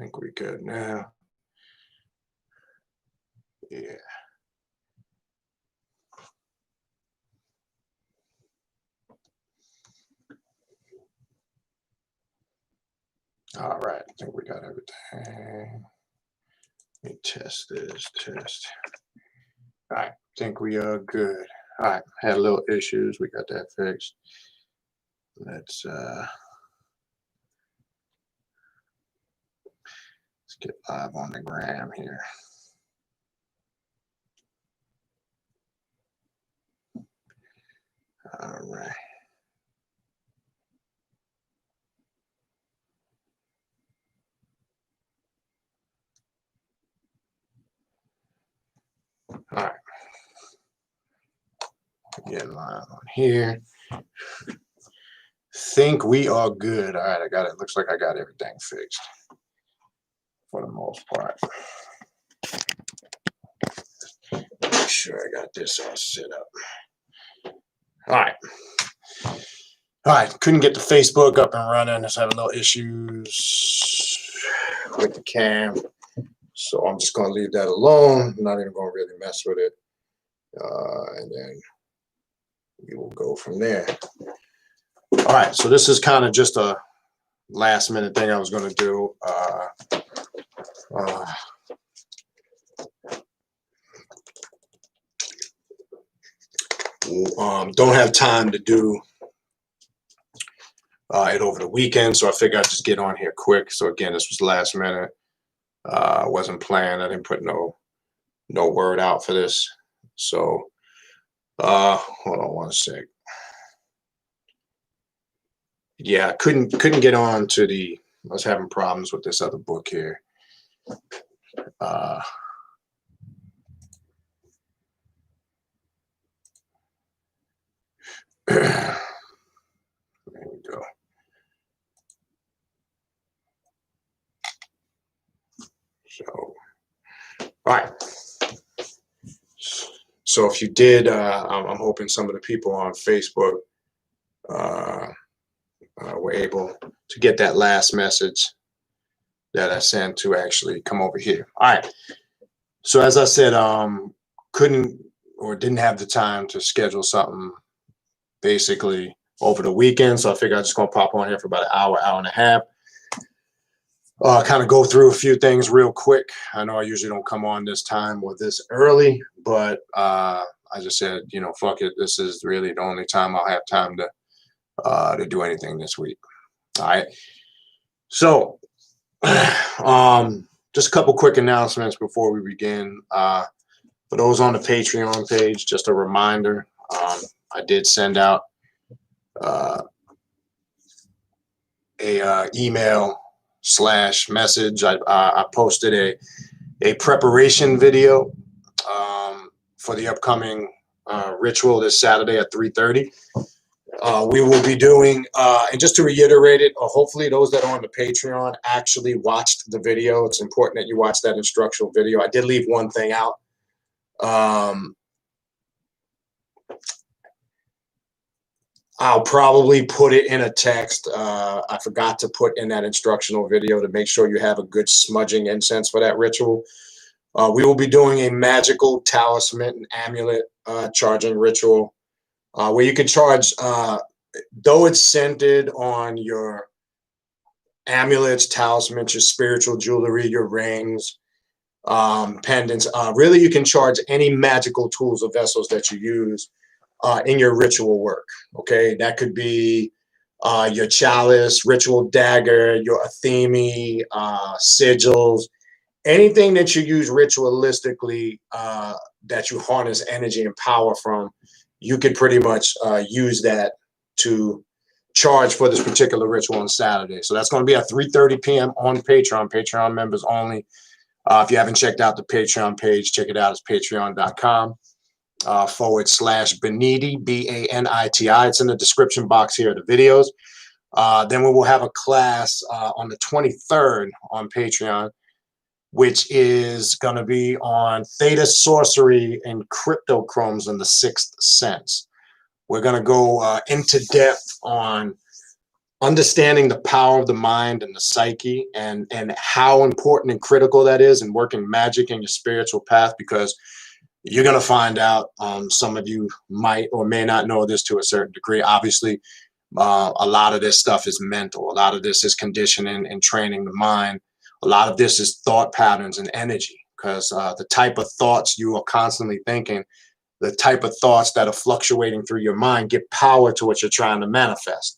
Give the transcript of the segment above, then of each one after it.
think we good now. Yeah. All right, I think we got everything. Let me test this, test. All right, I think we are good. All right, had a little issues. We got that fixed. Let's get live on the gram here. All right. All right. Get live on here. Think we are good. All right, I got it. Looks like I got everything fixed for the most part. Make sure I got this all set up. All right. All right, couldn't get the Facebook up and running. Just having little issues with the cam. So I'm just going to leave that alone. I'm not even going to really mess with it. And then we will go from there. All right, so this is kind of just a last minute thing I was going to do. Don't have time to do it over the weekend, so I figured I'd just get on here quick. So again, this was last minute. Wasn't planned. I didn't put no word out for this. So hold on one sec. Yeah, couldn't get on to the. I was having problems with this other book here. There we go. So, all right. So if you did, I'm hoping some of the people on Facebook were able to get that last message that I sent to actually come over here. All right. So as I said, couldn't or didn't have the time to schedule something basically over the weekend. So I figured I'm just going to pop on here for about an hour, hour and a half. Kind of go through a few things real quick. I know I usually don't come on this time or this early, but I just said, you know, fuck it. This is really the only time I'll have time to do anything this week. All right. So just a couple quick announcements before we begin. For those on the Patreon page, just a reminder, I did send out a email / message. I posted a preparation video for the upcoming ritual this Saturday at 3:30. We will be doing, and just to reiterate it, hopefully those that are on the Patreon actually watched the video. It's important that you watch that instructional video. I did leave one thing out. I'll probably put it in a text. I forgot to put in that instructional video to make sure you have a good smudging incense for that ritual. We will be doing a magical talisman and amulet charging ritual where you can charge, though it's centered on your amulets, talismans, your spiritual jewelry, your rings, pendants. Really, you can charge any magical tools or vessels that you use in your ritual work. Okay, that could be your chalice, ritual dagger, your atheme, sigils, anything that you use ritualistically that you harness energy and power from. You could pretty much use that to charge for this particular ritual on Saturday. So that's going to be at 3:30 p.m. on Patreon. Patreon members only. If you haven't checked out the Patreon page, check it out. It's patreon.com. /Beniti, BANITI. It's in the description box here of the videos. Then we will have a class on the 23rd on Patreon, which is going to be on theta, sorcery, and cryptochromes in the sixth sense. We're going to go into depth on understanding the power of the mind and the psyche, and how important and critical that is in working magic in your spiritual path, because you're going to find out, some of you might or may not know this to a certain degree. Obviously, a lot of this stuff is mental. A lot of this is conditioning and training the mind. A lot of this is thought patterns and energy, because the type of thoughts you are constantly thinking, the type of thoughts that are fluctuating through your mind, give power to what you're trying to manifest.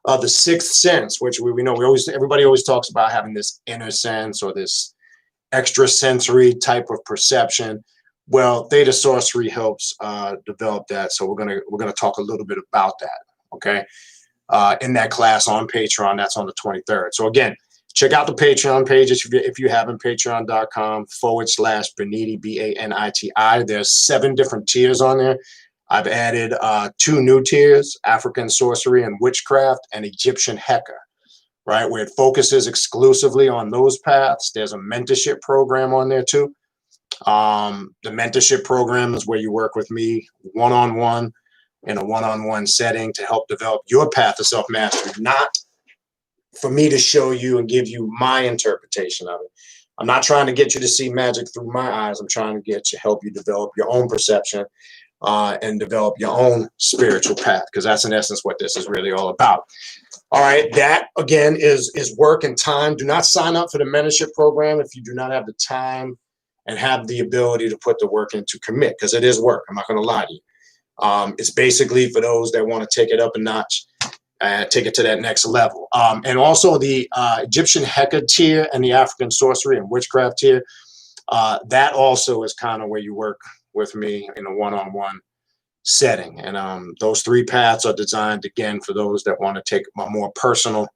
The sixth sense, which we know, everybody always talks about having this inner sense or this extrasensory type of perception. Well, theta sorcery helps develop that, so we're gonna talk a little bit about that. Okay, in that class on Patreon, that's on the 23rd. So again, check out the Patreon page if you haven't. Patreon.com/Baniti, BANITI. There's 7 different tiers on there. I've added 2 new tiers: African sorcery and witchcraft, and Egyptian Heka, right, where it focuses exclusively on those paths. There's a mentorship program on there too. The mentorship program is where you work with me one-on-one in a one-on-one setting to help develop your path of self-mastery, not for me to show you and give you my interpretation of it. I'm not trying to get you to see magic through my eyes. I'm trying to help you develop your own perception and develop your own spiritual path, because that's in essence what this is really all about. All right, that again is work and time. Do not sign up for the mentorship program if you do not have the time and have the ability to put the work in to commit, because it is work. I'm not going to lie to you. It's basically for those that want to take it up a notch and take it to that next level. And also the Egyptian Heka tier and the African sorcery and witchcraft tier, that also is kind of where you work with me in a one-on-one setting. And those 3 paths are designed, again, for those that want to take a more personal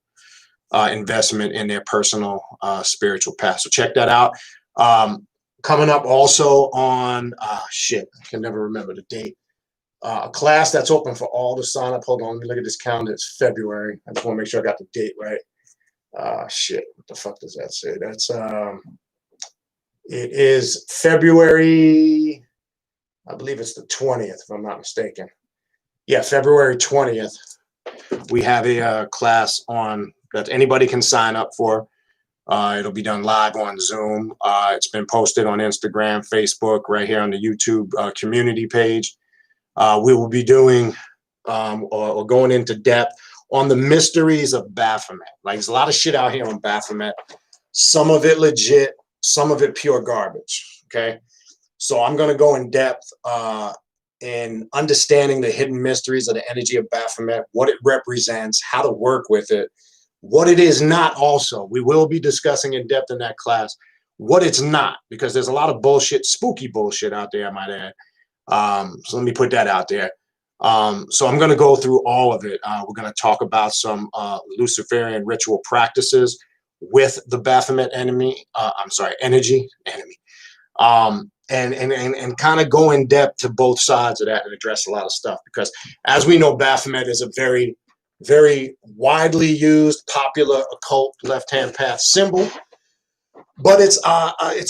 investment in their personal spiritual path. So check that out. Coming up also on, I can never remember the date. A class that's open for all to sign up. Hold on, let me look at this calendar. It's February. I just want to make sure I got the date right. What the fuck does that say? That's it is February, I believe it's the 20th, if I'm not mistaken. Yeah, February 20th. We have a class on that anybody can sign up for. It'll be done live on Zoom. It's been posted on Instagram, Facebook, right here on the YouTube community page. We will be doing or going into depth on the mysteries of Baphomet. Like, there's a lot of shit out here on Baphomet. Some of it legit, some of it pure garbage. Okay, so I'm going to go in depth in understanding the hidden mysteries of the energy of Baphomet, what it represents, how to work with it, what it is not. Also, we will be discussing in depth in that class what it's not, because there's a lot of bullshit, spooky bullshit out there, I might add. So let me put that out there. So I'm going to go through all of it. We're going to talk about some Luciferian ritual practices with the Baphomet energy. And kind of go in depth to both sides of that and address a lot of stuff, because as we know, Baphomet is a very, very widely used, popular occult left-hand path symbol, but it's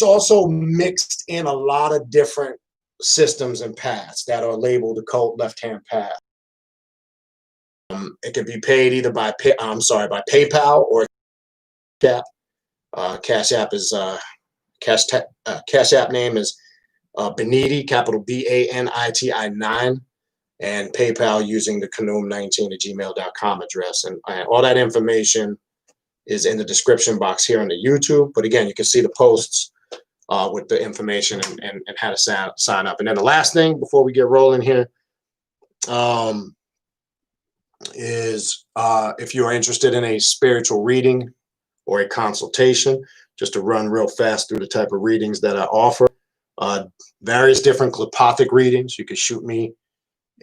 also mixed in a lot of different systems and paths that are labeled occult left-hand path. It can be paid either by PayPal or Cash App. Cash App is Cash App name is Baniti, capital BANITI 9, and PayPal using the Canum19@gmail.com address. And all that information is in the description box here on the YouTube. But again, you can see the posts with the information and how to sign up. And then the last thing before we get rolling here is if you're interested in a spiritual reading or a consultation, just to run real fast through the type of readings that I offer. Various different Qlippothic readings. You can shoot me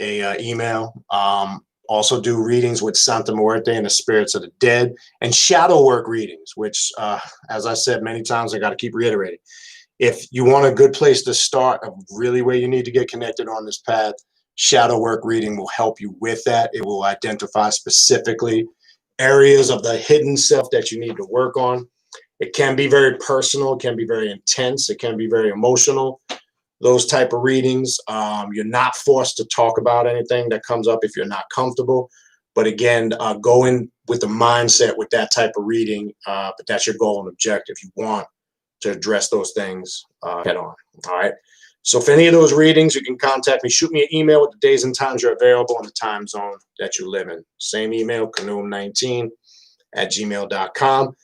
a email. Also do readings with Santa Muerte and the spirits of the dead, and shadow work readings, which, as I said many times, I got to keep reiterating. If you want a good place to start of really where you need to get connected on this path, shadow work reading will help you with that. It will identify specifically areas of the hidden self that you need to work on. It can be very personal, it can be very intense, it can be very emotional. Those type of readings, you're not forced to talk about anything that comes up if you're not comfortable. But again, go in with the mindset with that type of reading, but that's your goal and objective. You want to address those things head on. All right. So for any of those readings, you can contact me. Shoot me an email with the days and times you're available and the time zone that you live in. Same email, canoom19@gmail.com.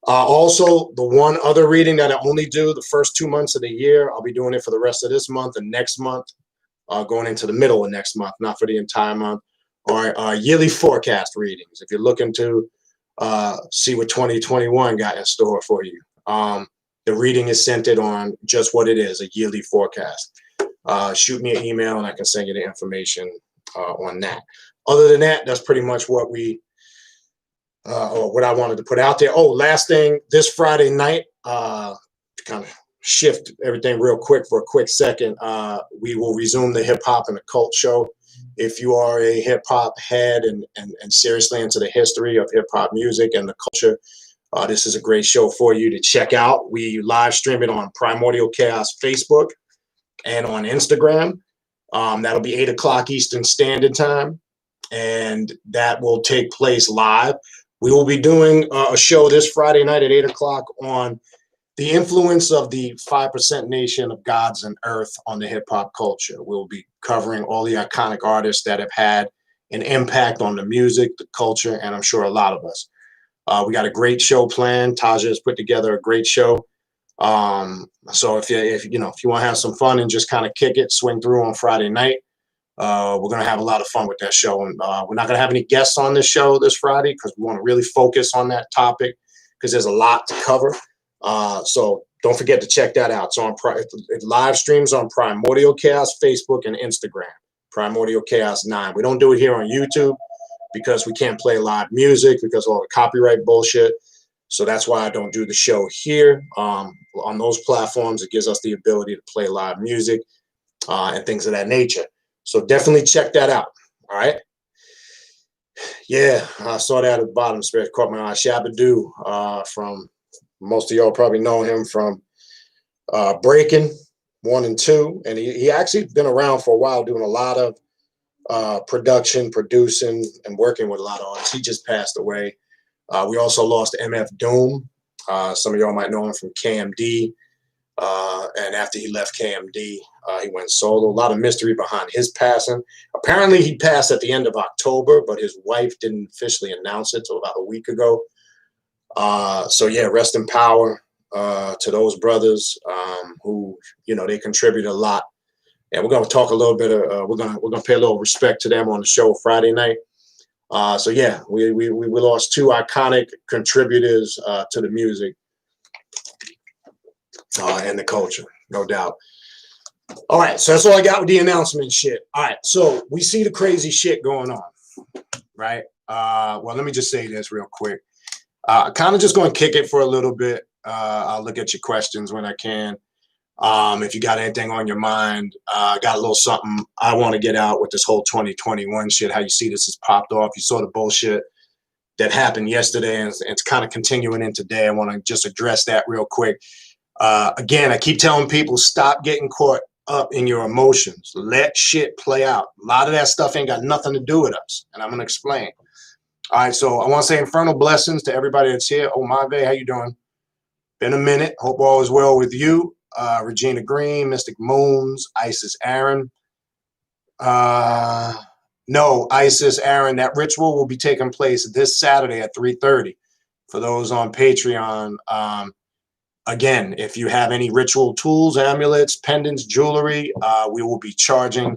Also, the one other reading that I only do the first 2 months of the year, I'll be doing it for the rest of this month and next month, going into the middle of next month, not for the entire month, are yearly forecast readings. If you're looking to see what 2021 got in store for you. The reading is centered on just what it is, a yearly forecast. Shoot me an email and I can send you the information on that. Other than that, that's pretty much what or what I wanted to put out there. Oh, last thing, this Friday night, to kind of shift everything real quick for a quick second, we will resume the hip hop and occult show. If you are a hip hop head and seriously into the history of hip hop music and the culture, this is a great show for you to check out. We live stream it on Primordial Chaos Facebook and on Instagram. That'll be 8 o'clock Eastern Standard Time, and that will take place live. We will be doing a show this Friday night at 8 o'clock on the influence of the 5% Nation of Gods and Earth on the hip hop culture. We'll be covering all the iconic artists that have had an impact on the music, the culture, and I'm sure a lot of us. We got a great show planned. Taja has put together a great show. So if you want to have some fun and just kind of kick it, swing through on Friday night. We're going to have a lot of fun with that show. And we're not going to have any guests on this show this Friday because we want to really focus on that topic because there's a lot to cover. So don't forget to check that out. So it live streams on Primordial Chaos, Facebook, and Instagram. Primordial Chaos 9. We don't do it here on YouTube because we can't play live music because of all the copyright bullshit. So that's why I don't do the show here. On those platforms, it gives us the ability to play live music and things of that nature. So definitely check that out. All right. Yeah, I saw that at the bottom. Spirit caught my eye. Shabba-Doo, from most of y'all probably know him from Breaking 1 and 2. And he actually been around for a while doing a lot of production, producing, and working with a lot of artists. He just passed away. We also lost MF Doom. Some of y'all might know him from KMD. And after he left KMD, he went solo. A lot of mystery behind his passing. Apparently, he passed at the end of October, but his wife didn't officially announce it until about a week ago. So yeah, rest in power to those brothers who, they contributed a lot. And we're going to talk a little bit. We're going to pay a little respect to them on the show Friday night. So yeah, we lost 2 iconic contributors to the music and the culture, no doubt. All right, so that's all I got with the announcement shit. All right, so we see the crazy shit going on, right? Well, let me just say this real quick. Kind of just going to kick it for a little bit. I'll look at your questions when I can. If you got anything on your mind, got a little something I want to get out with this whole 2021 shit, how you see this has popped off. You saw the bullshit that happened yesterday, and it's kind of continuing in today. I want to just address that real quick. Again, I keep telling people, stop getting caught up in your emotions. Let shit play out. A lot of that stuff ain't got nothing to do with us, and I'm going to explain. All right, so I want to say infernal blessings to everybody that's here. Oh, Mave, how you doing? Been a minute. Hope all is well with you. Regina Green, Mystic Moons, Isis Aaron. No, Isis Aaron, that ritual will be taking place this Saturday at 3:30. For those on Patreon, again, if you have any ritual tools, amulets, pendants, jewelry, we will be charging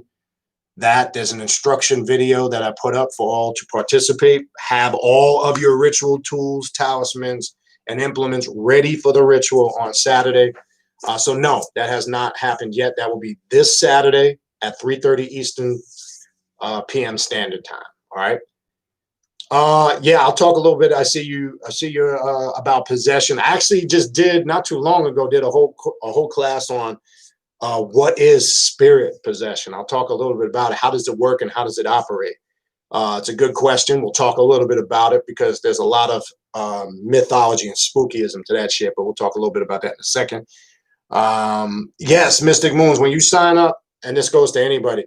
that. There's an instruction video that I put up for all to participate. Have all of your ritual tools, talismans, and implements ready for the ritual on Saturday. So no, that has not happened yet. That will be this Saturday at 3:30 Eastern PM Standard Time. All right. Yeah, I'll talk a little bit. I see you're about possession. I actually just did not too long ago, did a whole class on what is spirit possession. I'll talk a little bit about it. How does it work and how does it operate? It's a good question. We'll talk a little bit about it because there's a lot of mythology and spookyism to that shit, but we'll talk a little bit about that in a second. Yes, Mystic Moons, when you sign up, and this goes to anybody,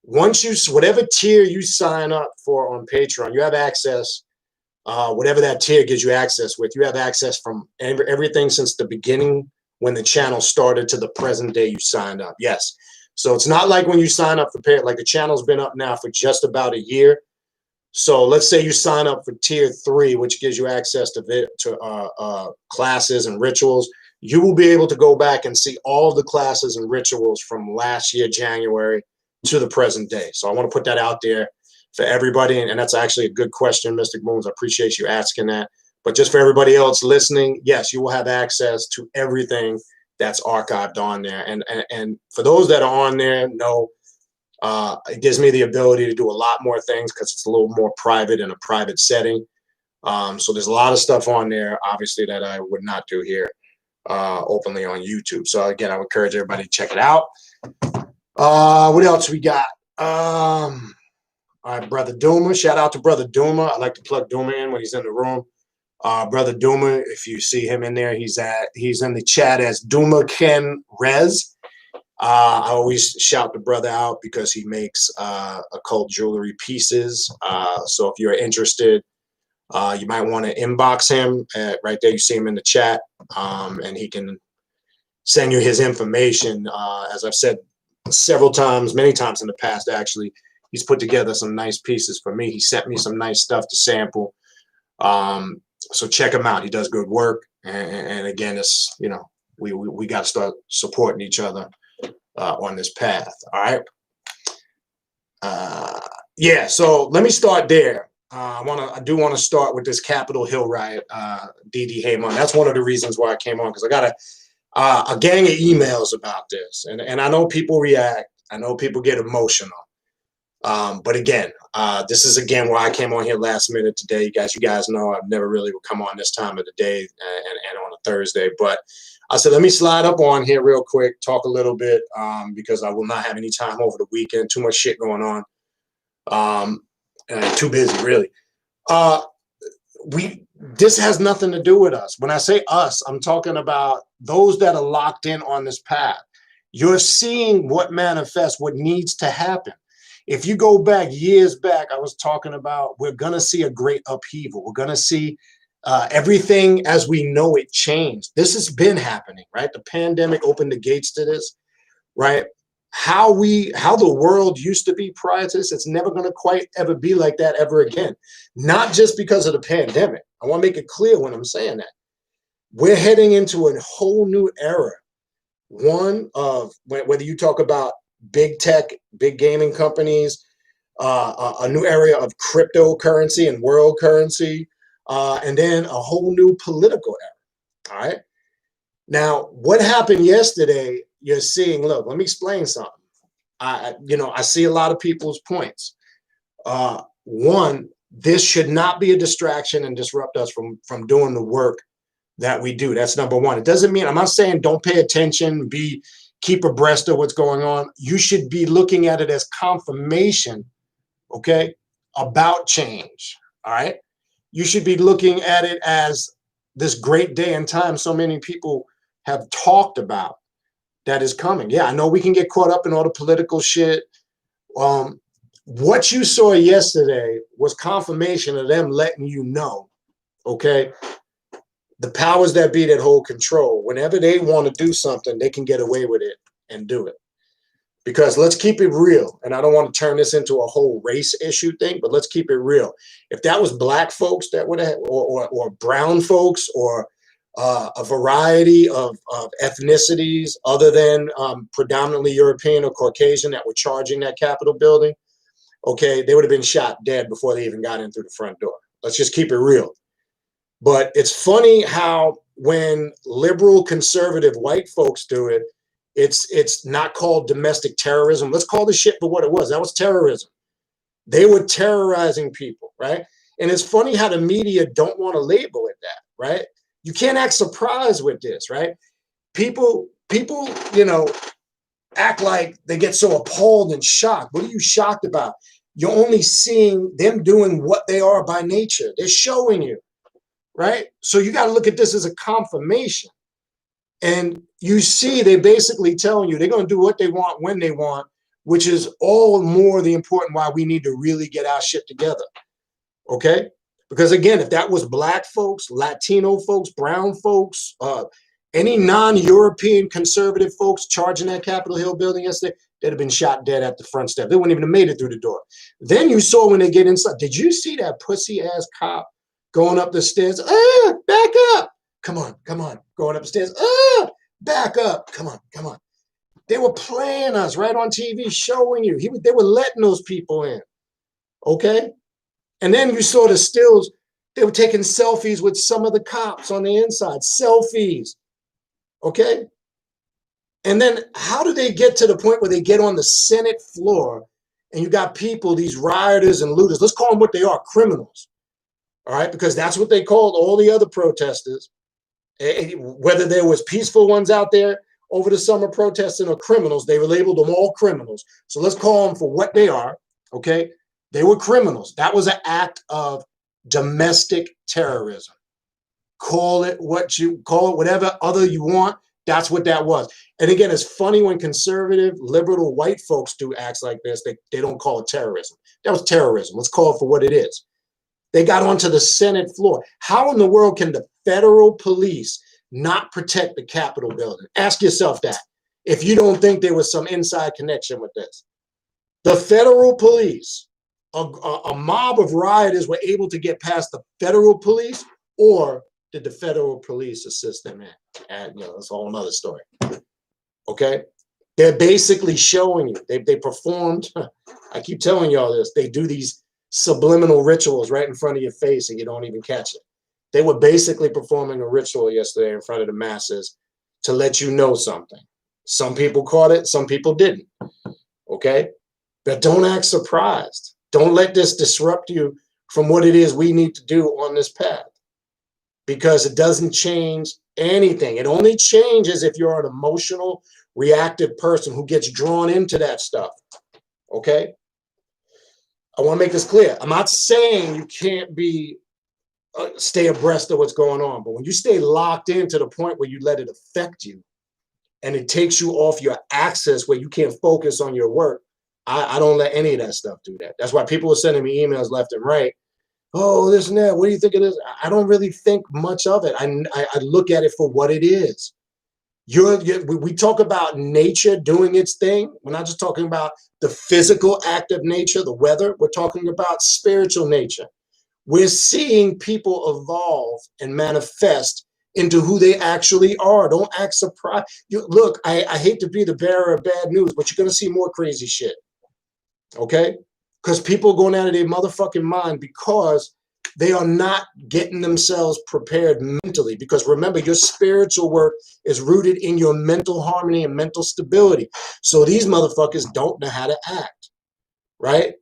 once whatever tier you sign up for on Patreon, you have access whatever that tier gives you access with, you have access from everything since the beginning when the channel started to the present day you signed up. Yes. So it's not like when you sign up for paid, like the channel's been up now for just about a year. So let's say you sign up for tier 3, which gives you access to classes and rituals. You will be able to go back and see all the classes and rituals from last year, January, to the present day. So I want to put that out there for everybody. And that's actually a good question, Mystic Moons. I appreciate you asking that. But just for everybody else listening, yes, you will have access to everything that's archived on there. And for those that are on there, know it gives me the ability to do a lot more things because it's a little more private in a private setting. So there's a lot of stuff on there, obviously, that I would not do here openly on YouTube. So again, I would encourage everybody to check it out. What else we got? All right, Brother Duma. Shout out to Brother Duma. I like to plug Duma in when he's in the room. Brother Duma, if you see him in there, he's in the chat as Duma Ken Rez. I always shout the brother out because he makes occult jewelry pieces. So if you're interested, you might want to inbox him right there. You see him in the chat, and he can send you his information. As I've said several times, many times in the past, actually, he's put together some nice pieces for me. He sent me some nice stuff to sample. So check him out. He does good work. And again, it's, you know, we got to start supporting each other on this path. All right. Yeah. So let me start there. I do want to start with this Capitol Hill riot, D.D. Haymon. That's one of the reasons why I came on, because I got a gang of emails about this, and I know people react. I know people get emotional. But again, this is again why I came on here last minute today. You guys know I've never really would come on this time of the day and on a Thursday. But I said, let me slide up on here real quick, talk a little bit, because I will not have any time over the weekend. Too much shit going on. Too busy, really. This has nothing to do with us. When I say us, I'm talking about those that are locked in on this path. You're seeing what manifests, what needs to happen. If you go back years back, I was talking about we're going to see a great upheaval. We're going to see everything as we know it change. This has been happening, right? The pandemic opened the gates to this, right? How the world used to be prior to this, it's never going to quite ever be like that ever again. Not just because of the pandemic. I want to make it clear when I'm saying that. We're heading into a whole new era. One of, whether you talk about big tech, big gaming companies, a new area of cryptocurrency and world currency, and then a whole new political era. All right. Now, what happened yesterday, you're seeing, look, let me explain something. I see a lot of people's points. One, this should not be a distraction and disrupt us from doing the work that we do. That's number one. It doesn't mean, I'm not saying don't pay attention, keep abreast of what's going on. You should be looking at it as confirmation, okay, about change, all right? You should be looking at it as this great day and time so many people have talked about that is coming. Yeah, I know we can get caught up in all the political shit. What you saw yesterday was confirmation of them letting you know, okay, the powers that be that hold control, whenever they want to do something, they can get away with it and do it. Because let's keep it real. And I don't want to turn this into a whole race issue thing, but let's keep it real. If that was black folks that would have, or brown folks, or a variety of ethnicities other than predominantly European or Caucasian that were charging that Capitol building, okay, they would have been shot dead before they even got in through the front door. Let's just keep it real. But it's funny how when liberal, conservative white folks do it, it's not called domestic terrorism. Let's call the shit for what it was. That was terrorism. They were terrorizing people, right? And it's funny how the media don't want to label it that, right? You can't act surprised with this, right? People, act like they get so appalled and shocked. What are you shocked about? You're only seeing them doing what they are by nature. They're showing you. Right? So you got to look at this as a confirmation. And you see, they basically telling you they're going to do what they want when they want, which is all more the important why we need to really get our shit together. Okay? Because again, if that was black folks, Latino folks, brown folks, any non-European conservative folks charging that Capitol Hill building yesterday, they'd have been shot dead at the front step. They wouldn't even have made it through the door. Then you saw when they get inside, did you see that pussy ass cop going up the stairs? Back up. Come on, come on. Going up the stairs. Back up. Come on, come on. They were playing us right on TV, showing you. They were letting those people in. Okay? And then you saw the stills. They were taking selfies with some of the cops on the inside. Selfies. Okay? And then how do they get to the point where they get on the Senate floor and you got people, these rioters and looters, let's call them what they are, criminals. All right? Because that's what they called all the other protesters. Whether there was peaceful ones out there over the summer protesting or criminals, they were labeled them all criminals. So let's call them for what they are. Okay? They were criminals. That was an act of domestic terrorism. Call it what you call it, whatever other you want. That's what that was. And again, it's funny when conservative, liberal, white folks do acts like this, they don't call it terrorism. That was terrorism. Let's call it for what it is. They got onto the Senate floor. How in the world can the federal police not protect the Capitol building? Ask yourself that. If you don't think there was some inside connection with this. The federal police, a mob of rioters were able to get past the federal police, or did the federal police assist them in? And that's a whole nother story. Okay? They're basically showing you. They performed, I keep telling y'all this, they do these subliminal rituals right in front of your face and you don't even catch it. They were basically performing a ritual yesterday in front of the masses to let you know something. Some people caught it, some people didn't. Okay? But don't act surprised. Don't let this disrupt you from what it is we need to do on this path, because it doesn't change anything. It only changes if you're an emotional, reactive person who gets drawn into that stuff. Okay? I want to make this clear. I'm not saying you can't stay abreast of what's going on, but when you stay locked in to the point where you let it affect you and it takes you off your axis where you can't focus on your work, I don't let any of that stuff do that. That's why people are sending me emails left and right. Oh, this and that. What do you think of this? I don't really think much of it. I look at it for what it is. We talk about nature doing its thing. We're not just talking about the physical act of nature, the weather. We're talking about spiritual nature. We're seeing people evolve and manifest into who they actually are. Don't act surprised. Look, I hate to be the bearer of bad news, but you're going to see more crazy shit. Okay? Because people are going out of their motherfucking mind because they are not getting themselves prepared mentally. Because remember, your spiritual work is rooted in your mental harmony and mental stability. So these motherfuckers don't know how to act, right?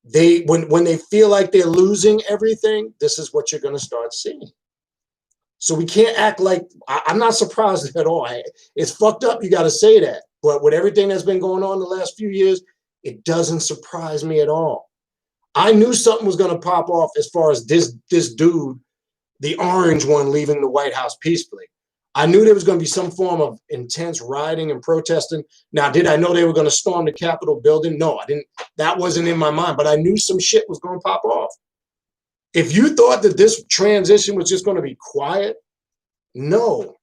When they feel like they're losing everything, this is what you're going to start seeing. So we can't act like, I'm not surprised at all. It's fucked up, you got to say that. But with everything that's been going on the last few years, it doesn't surprise me at all. I knew something was going to pop off as far as this dude, the orange one, leaving the White House peacefully. I knew there was going to be some form of intense rioting and protesting. Now, did I know they were going to storm the Capitol building? No, I didn't. That wasn't in my mind, but I knew some shit was going to pop off. If you thought that this transition was just going to be quiet, no.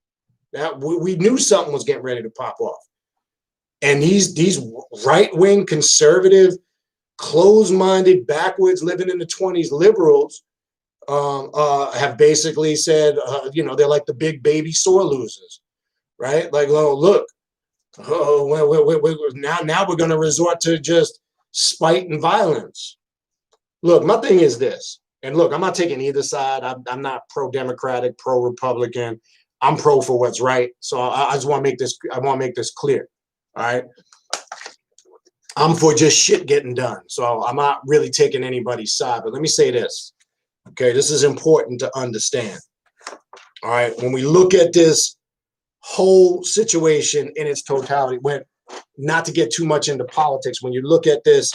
We knew something was getting ready to pop off. And these right-wing conservative, closed-minded, backwards, living in the 20s liberals have basically said, they're like the big baby sore losers, right? Like, well, look, now we're going to resort to just spite and violence. Look, my thing is this, and look, I'm not taking either side. I'm not pro-democratic, pro-republican. I'm pro for what's right. So I just want to make this. I want to make this clear. All right. I'm for just shit getting done. So I'm not really taking anybody's side. But let me say this. Okay, this is important to understand. All right, when we look at this whole situation in its totality, not to get too much into politics, when you look at this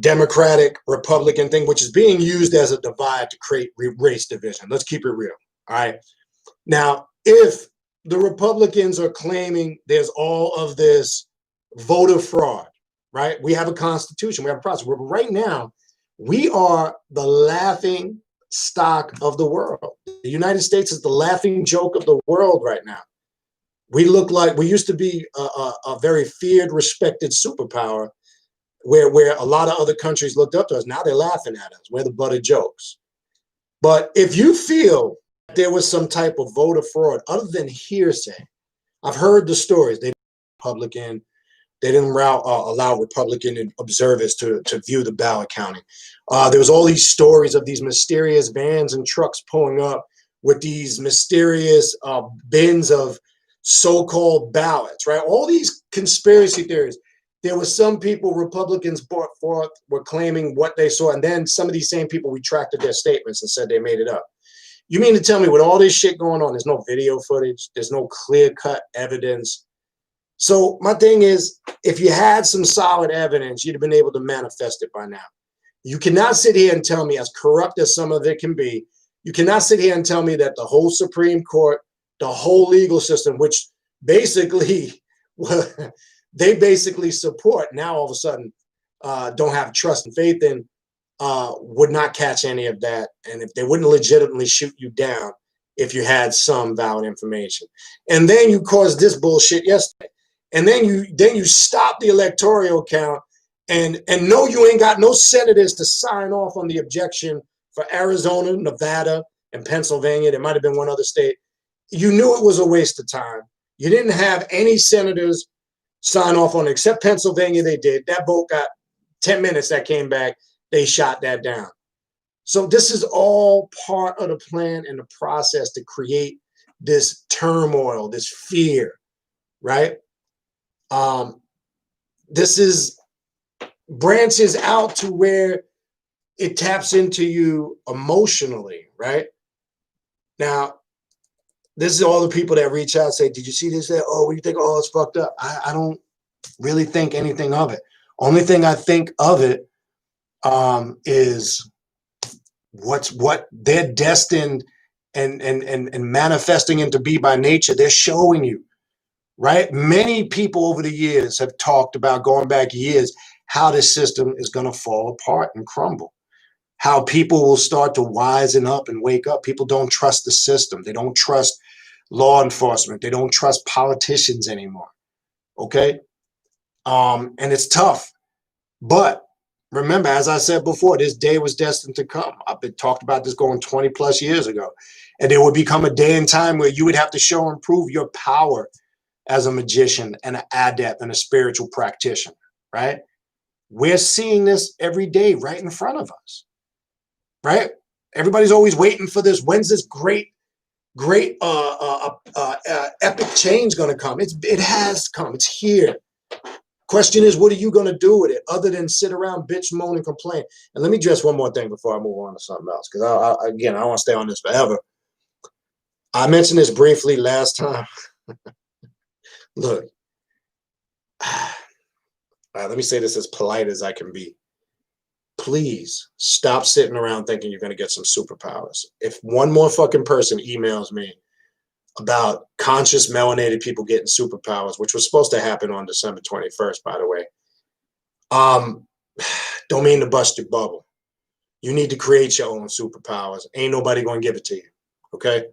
Democratic Republican thing, which is being used as a divide to create race division. Let's keep it real. All right. Now, if the Republicans are claiming there's all of this voter fraud, right? We have a constitution, we have a process. Right now, We are the laughing stock of the world. The United States is the laughing joke of the world right now. We look like we used to be a very feared, respected superpower where a lot of other countries looked up to us. Now they're laughing at us. We're the butt of jokes. But if you feel there was some type of voter fraud, other than hearsay, I've heard the stories. They didn't allow Republican observers to view the ballot counting. There was all these stories of these mysterious vans and trucks pulling up with these mysterious bins of so-called ballots, right? All these conspiracy theories. There were some people Republicans brought forth were claiming what they saw, and then some of these same people retracted their statements and said they made it up. You mean to tell me with all this shit going on, there's no video footage, there's no clear-cut evidence? So my thing is, if you had some solid evidence, you'd have been able to manifest it by now. You cannot sit here and tell me, as corrupt as some of it can be, you cannot sit here and tell me that the whole Supreme Court, the whole legal system, which basically, they basically support, now all of a sudden don't have trust and faith in, would not catch any of that. And if they wouldn't legitimately shoot you down if you had some valid information. And then you caused this bullshit yesterday. And then you stop the electoral count and no, you ain't got no senators to sign off on the objection for Arizona, Nevada, and Pennsylvania. There might have been one other state. You knew it was a waste of time. You didn't have any senators sign off on it, except Pennsylvania. They did. That vote got 10 minutes that came back. They shot that down. So this is all part of the plan and the process to create this turmoil, this fear, right? This is branches out to where it taps into you emotionally, right? Now, this is all the people that reach out and say, did you see this? Oh, what do you think? Oh, it's fucked up. I don't really think anything of it. Only thing I think of it is what they're destined and manifesting into be by nature. They're showing you, right? Many people over the years have talked about, going back years, how this system is going to fall apart and crumble. How people will start to wisen up and wake up. People don't trust the system. They don't trust law enforcement. They don't trust politicians anymore. Okay? And it's tough. But remember, as I said before, this day was destined to come. I've been talked about this going 20 plus years ago. And there would become a day and time where you would have to show and prove your power as a magician and an adept and a spiritual practitioner, right? We're seeing this every day right in front of us, right? Everybody's always waiting for this. When's this great epic change going to come? It has come. It's here. Question is, what are you going to do with it other than sit around, bitch, moan, and complain? And let me address one more thing before I move on to something else, because I don't want to stay on this forever. I mentioned this briefly last time. Look, let me say this as polite as I can be. Please stop sitting around thinking you're going to get some superpowers. If one more fucking person emails me about conscious melanated people getting superpowers, which was supposed to happen on December 21st, by the way, don't mean to bust your bubble. You need to create your own superpowers. Ain't nobody going to give it to you, okay?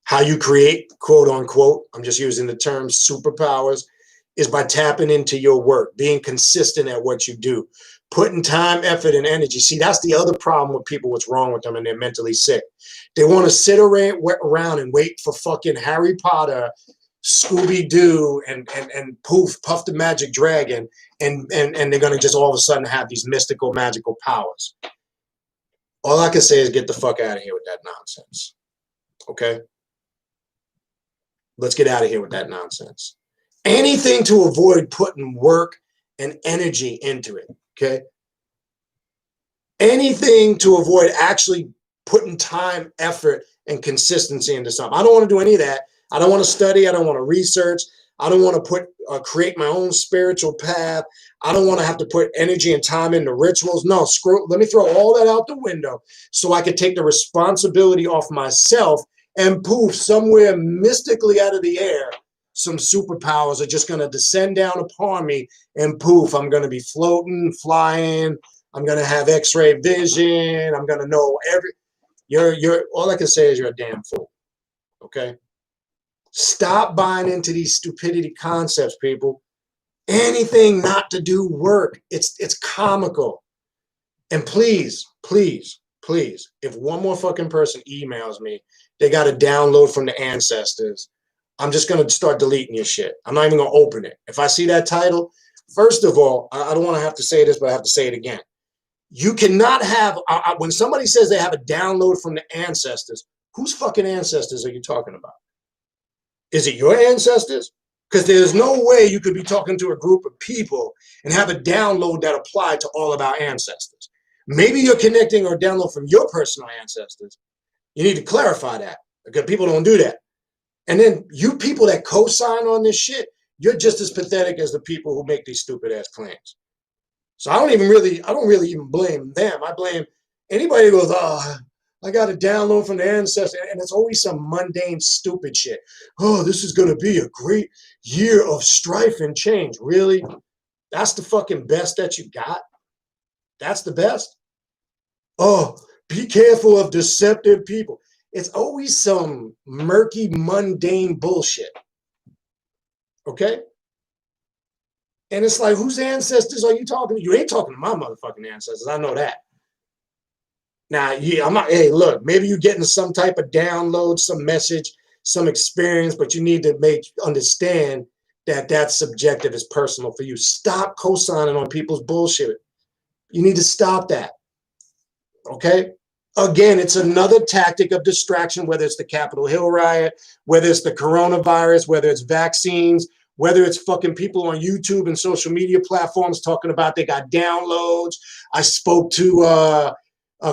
How you create, quote unquote, I'm just using the term superpowers, is by tapping into your work, being consistent at what you do, putting time, effort, and energy. See, that's the other problem with people, what's wrong with them, and they're mentally sick. They want to sit around and wait for fucking Harry Potter, Scooby-Doo, and poof, Puff the Magic Dragon, and they're going to just all of a sudden have these mystical, magical powers. All I can say is get the fuck out of here with that nonsense, okay? Let's get out of here with that nonsense. Anything to avoid putting work and energy into it, okay? Anything to avoid actually putting time, effort, and consistency into something. I don't want to do any of that. I don't want to study. I don't want to research. I don't want to create my own spiritual path. I don't want to have to put energy and time into rituals. No, let me throw all that out the window so I can take the responsibility off myself, and poof, somewhere mystically out of the air, some superpowers are just going to descend down upon me, and poof, I'm going to be floating, flying. I'm going to have x-ray vision. I'm going to know you're all I can say is you're a damn fool. Okay? Stop buying into these stupidity concepts, people. Anything not to do work. It's comical. And please, please, please, if one more fucking person emails me, they got a download from the ancestors, I'm just going to start deleting your shit. I'm not even going to open it. If I see that title, first of all, I don't want to have to say this, but I have to say it again. You cannot have, when somebody says they have a download from the ancestors, whose fucking ancestors are you talking about? Is it your ancestors? Because there's no way you could be talking to a group of people and have a download that applied to all of our ancestors. Maybe you're connecting or download from your personal ancestors. You need to clarify that because people don't do that. And then you people that co-sign on this shit, you're just as pathetic as the people who make these stupid ass claims. So I don't really even blame them. I blame anybody who goes, oh, I got a download from the ancestors. And it's always some mundane, stupid shit. Oh, this is going to be a great year of strife and change. Really? That's the fucking best that you got? That's the best? Oh, be careful of deceptive people. It's always some murky, mundane bullshit. Okay? And it's like, whose ancestors are you talking to? You ain't talking to my motherfucking ancestors. I know that. Now, yeah, I'm not, hey, look, maybe you're getting some type of download, some message, some experience, but you need to understand that that's subjective, is personal for you. Stop co-signing on people's bullshit. You need to stop that. Okay? Again, it's another tactic of distraction, whether it's the Capitol Hill riot, whether it's the coronavirus, whether it's vaccines, whether it's fucking people on YouTube and social media platforms talking about they got downloads. I spoke to a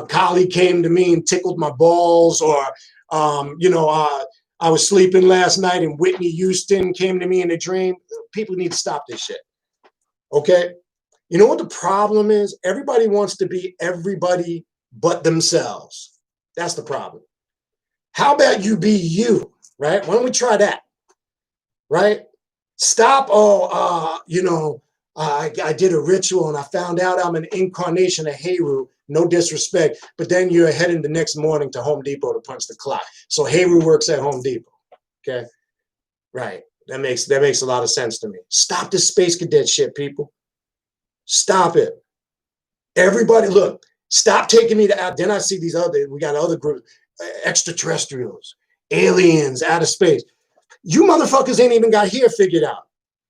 colleague came to me and tickled my balls, or I was sleeping last night and Whitney Houston came to me in a dream. People need to stop this shit. Okay? You know what the problem is? Everybody wants to be everybody but themselves. That's the problem. How about you be you, right? Why don't we try that, right? Stop, I did a ritual and I found out I'm an incarnation of Heru. No disrespect, but then you're heading the next morning to Home Depot to punch the clock. So Heru works at Home Depot, okay? Right, that makes a lot of sense to me. Stop this space cadet shit, people. Stop it. Everybody, look, stop taking me to out. Then I see we got other groups, extraterrestrials, aliens, outer space. You motherfuckers ain't even got here figured out.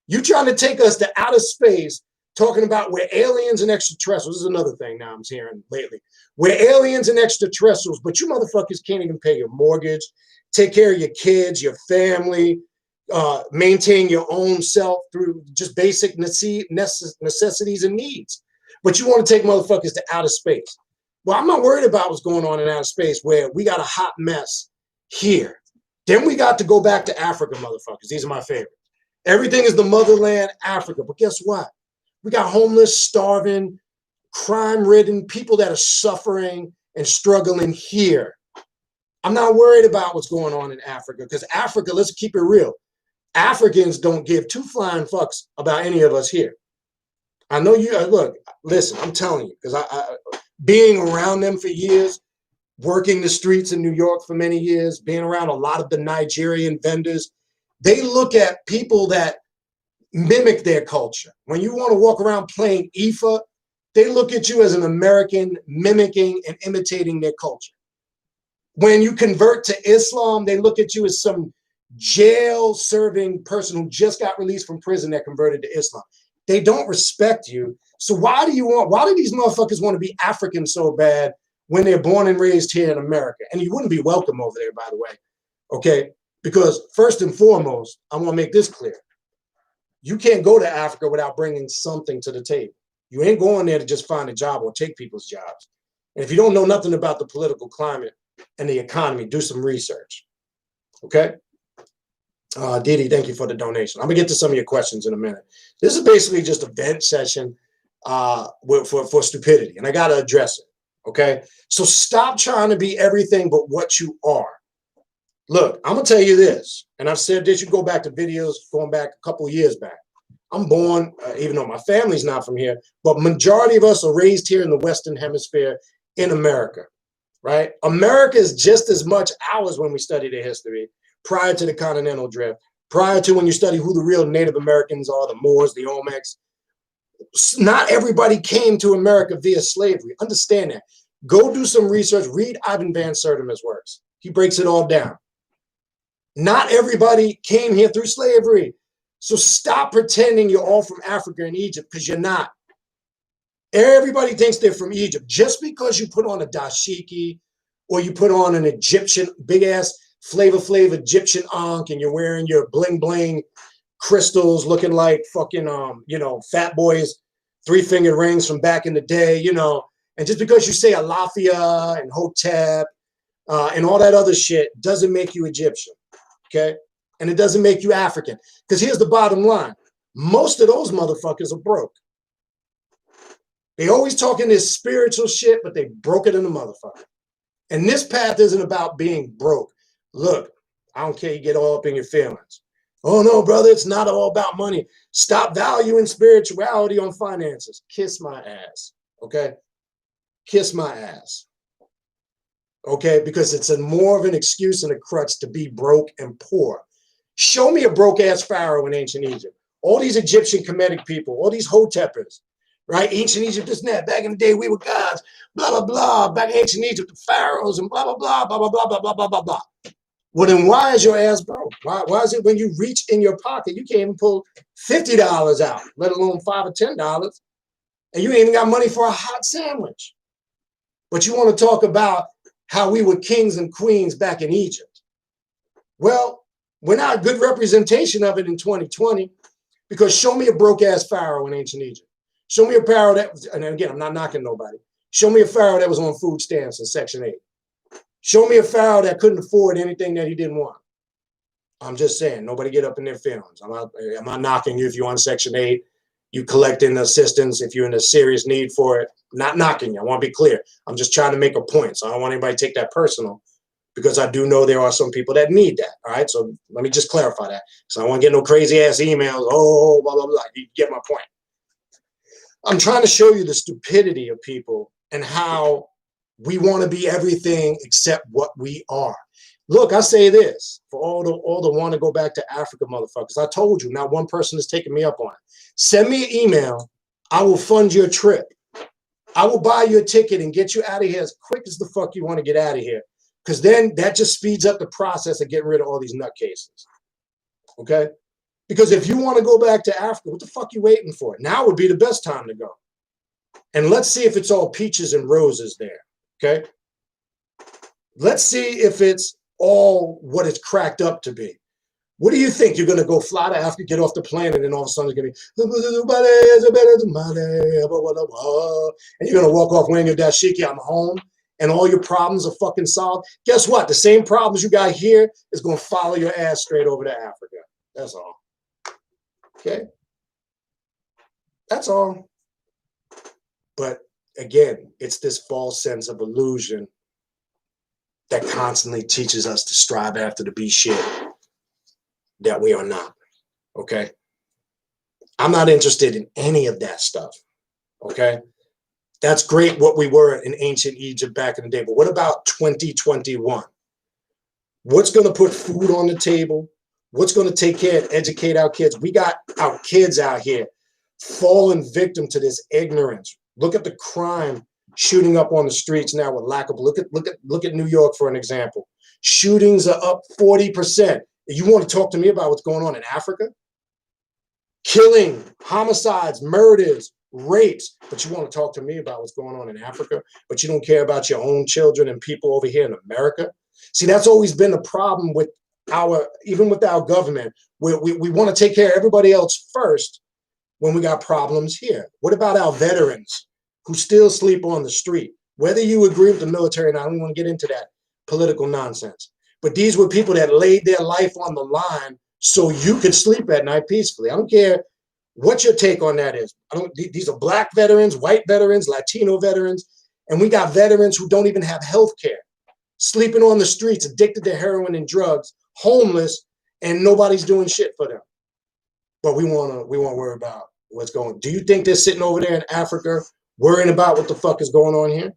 You trying to take us to outer space, talking about we're aliens and extraterrestrials. This is another thing now I'm hearing lately. We're aliens and extraterrestrials, but you motherfuckers can't even pay your mortgage, take care of your kids, your family, maintain your own self through just basic necessities and needs. But you want to take motherfuckers to outer space. Well, I'm not worried about what's going on in outer space where we got a hot mess here. Then we got to go back to Africa, motherfuckers. These are my favorites. Everything is the motherland, Africa. But guess what? We got homeless, starving, crime-ridden people that are suffering and struggling here. I'm not worried about what's going on in Africa because Africa, let's keep it real. Africans don't give two flying fucks about any of us here. I know you, look, listen, I'm telling you, because I being around them for years, working the streets in New York for many years, being around a lot of the Nigerian vendors, they look at people that mimic their culture. When you want to walk around playing Ifa, they look at you as an American mimicking and imitating their culture. When you convert to Islam, they look at you as some jail-serving person who just got released from prison that converted to Islam. They don't respect you. So why do these motherfuckers want to be African so bad when they're born and raised here in America? And you wouldn't be welcome over there, by the way, okay? Because first and foremost, I want to make this clear. You can't go to Africa without bringing something to the table. You ain't going there to just find a job or take people's jobs. And if you don't know nothing about the political climate and the economy, do some research, okay? Didi, thank you for the donation. I'm gonna get to some of your questions in a minute. This is basically just a vent session for stupidity, and I gotta address it, okay? So stop trying to be everything but what you are. Look, I'm gonna tell you this, and I've said this, you go back to videos going back a couple years back. I'm born, even though my family's not from here, but majority of us are raised here in the Western Hemisphere in America, right? America is just as much ours when we study the history prior to the continental drift, prior to when you study who the real Native Americans are, the Moors, the Olmecs. Not everybody came to America via slavery. Understand that. Go do some research. Read Ivan Van Sertima's works. He breaks it all down. Not everybody came here through slavery. So stop pretending you're all from Africa and Egypt, because you're not. Everybody thinks they're from Egypt. Just because you put on a dashiki or you put on an Egyptian, big-ass Flavor Flav Egyptian ankh, and you're wearing your bling-bling crystals looking like fucking, Fat Boys, three-fingered rings from back in the day, and just because you say Alafia and Hotep and all that other shit doesn't make you Egyptian, okay? And it doesn't make you African. Because here's the bottom line. Most of those motherfuckers are broke. They always talking this spiritual shit, but they broke it in the motherfucker. And this path isn't about being broke. Look, I don't care you get all up in your feelings. Oh no, brother, it's not all about money. Stop valuing spirituality on finances. Kiss my ass, okay? Kiss my ass, okay? Because it's more of an excuse and a crutch to be broke and poor. Show me a broke-ass pharaoh in ancient Egypt. All these Egyptian Kemetic people, all these Hotepers, right? Ancient Egypt, this and that. Back in the day, we were gods, blah, blah, blah. Back in ancient Egypt, the pharaohs and blah, blah, blah, blah, blah, blah, blah, blah, blah, blah, blah. Well, then why is your ass broke? Why is it when you reach in your pocket, you can't even pull $50 out, let alone $5 or $10, and you ain't even got money for a hot sandwich? But you want to talk about how we were kings and queens back in Egypt. Well, we're not a good representation of it in 2020, because show me a broke-ass pharaoh in ancient Egypt. Show me a pharaoh that, and again, I'm not knocking nobody. Show me a pharaoh that was on food stamps in Section 8. Show me a pharaoh that couldn't afford anything that he didn't want. I'm just saying, nobody get up in their feelings. I'm not knocking you if you're on Section 8, you collecting assistance, if you're in a serious need for it. Not knocking you, I want to be clear. I'm just trying to make a point, so I don't want anybody to take that personal, because I do know there are some people that need that, all right? So let me just clarify that. So I don't want to get no crazy-ass emails, oh, blah, blah, blah. You get my point. I'm trying to show you the stupidity of people and how we want to be everything except what we are. Look, I say this for all the want to go back to Africa motherfuckers. I told you, not one person is taking me up on it. Send me an email. I will fund your trip. I will buy you a ticket and get you out of here as quick as the fuck you want to get out of here. Because then that just speeds up the process of getting rid of all these nutcases. Okay? Because if you want to go back to Africa, what the fuck you waiting for? Now would be the best time to go. And let's see if it's all peaches and roses there. Okay? Let's see if it's all what it's cracked up to be. What do you think? You're going to go fly to Africa, get off the planet, and all of a sudden it's going to be, and you're going to walk off wearing your dashiki, I'm home, and all your problems are fucking solved? Guess what? The same problems you got here is going to follow your ass straight over to Africa. That's all. Okay? That's all. But again, it's this false sense of illusion that constantly teaches us to strive after to be shit that we are not, okay? I'm not interested in any of that stuff, okay? That's great what we were in ancient Egypt back in the day, but what about 2021? What's going to put food on the table? What's going to take care and educate our kids? We got our kids out here falling victim to this ignorance. Look at the crime shooting up on the streets now with lack of, look at New York for an example. Shootings are up 40%. You want to talk to me about what's going on in Africa? Killing, homicides, murders, rapes, but you want to talk to me about what's going on in Africa, but you don't care about your own children and people over here in America? See, that's always been the problem with even with our government, where we want to take care of everybody else first when we got problems here. What about our veterans who still sleep on the street? Whether you agree with the military or not, I don't want to get into that political nonsense. But these were people that laid their life on the line so you could sleep at night peacefully. I don't care what your take on that is. These are black veterans, white veterans, Latino veterans, and we got veterans who don't even have health care, sleeping on the streets, addicted to heroin and drugs, homeless, and nobody's doing shit for them. but we won't worry about what's going on. Do you think they're sitting over there in Africa worrying about what the fuck is going on here?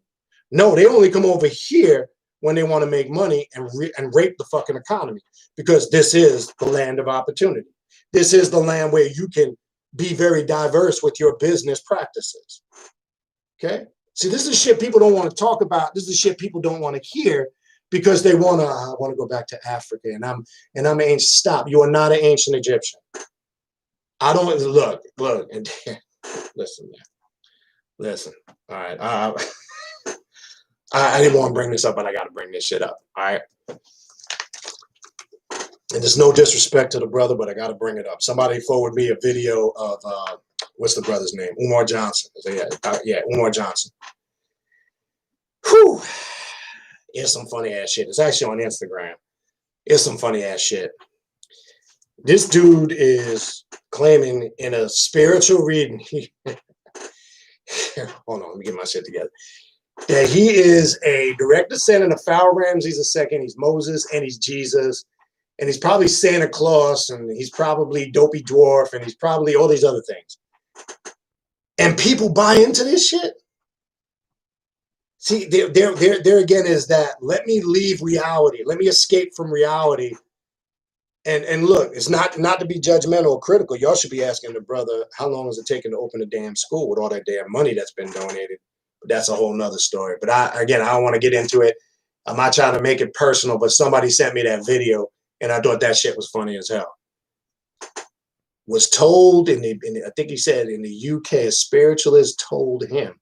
No, they only come over here when they want to make money and rape the fucking economy, because this is the land of opportunity. This is the land where you can be very diverse with your business practices. Okay? See, this is shit people don't want to talk about. This is shit people don't want to hear, because they want to, I want to go back to Africa, and I'm ancient. Stop. You are not an ancient Egyptian. I don't, look, and listen, man. Listen. All right. I didn't want to bring this up, but I got to bring this shit up. All right. And there's no disrespect to the brother, but I got to bring it up. Somebody forward me a video of, what's the brother's name? Umar Johnson. Yeah, Umar Johnson. Whew. It's some funny ass shit. It's actually on Instagram. It's some funny ass shit. This dude is claiming in a spiritual reading, hold on, let me get my shit together, that he is a direct descendant of Pharaoh Ramses II. He's Moses, and he's Jesus, and he's probably Santa Claus, and he's probably Dopey Dwarf, and he's probably all these other things. And people buy into this shit. See, there again is that, let me leave reality. Let me escape from reality. And look, it's not to be judgmental or critical. Y'all should be asking the brother, how long is it taking to open a damn school with all that damn money that's been donated? But that's a whole nother story. But I don't want to get into it. I'm not trying to make it personal, but somebody sent me that video, and I thought that shit was funny as hell. Was told I think he said in the UK, a spiritualist told him.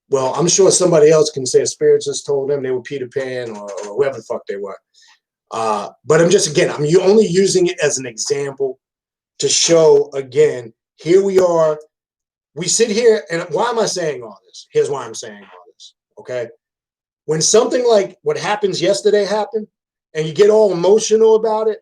Well, I'm sure somebody else can say a spiritualist told them they were Peter Pan or whoever the fuck they were. But I'm only using it as an example to show, again, here we are. We sit here, and why am I saying all this? Here's why I'm saying all this, okay? When something like what happens yesterday happened, and you get all emotional about it,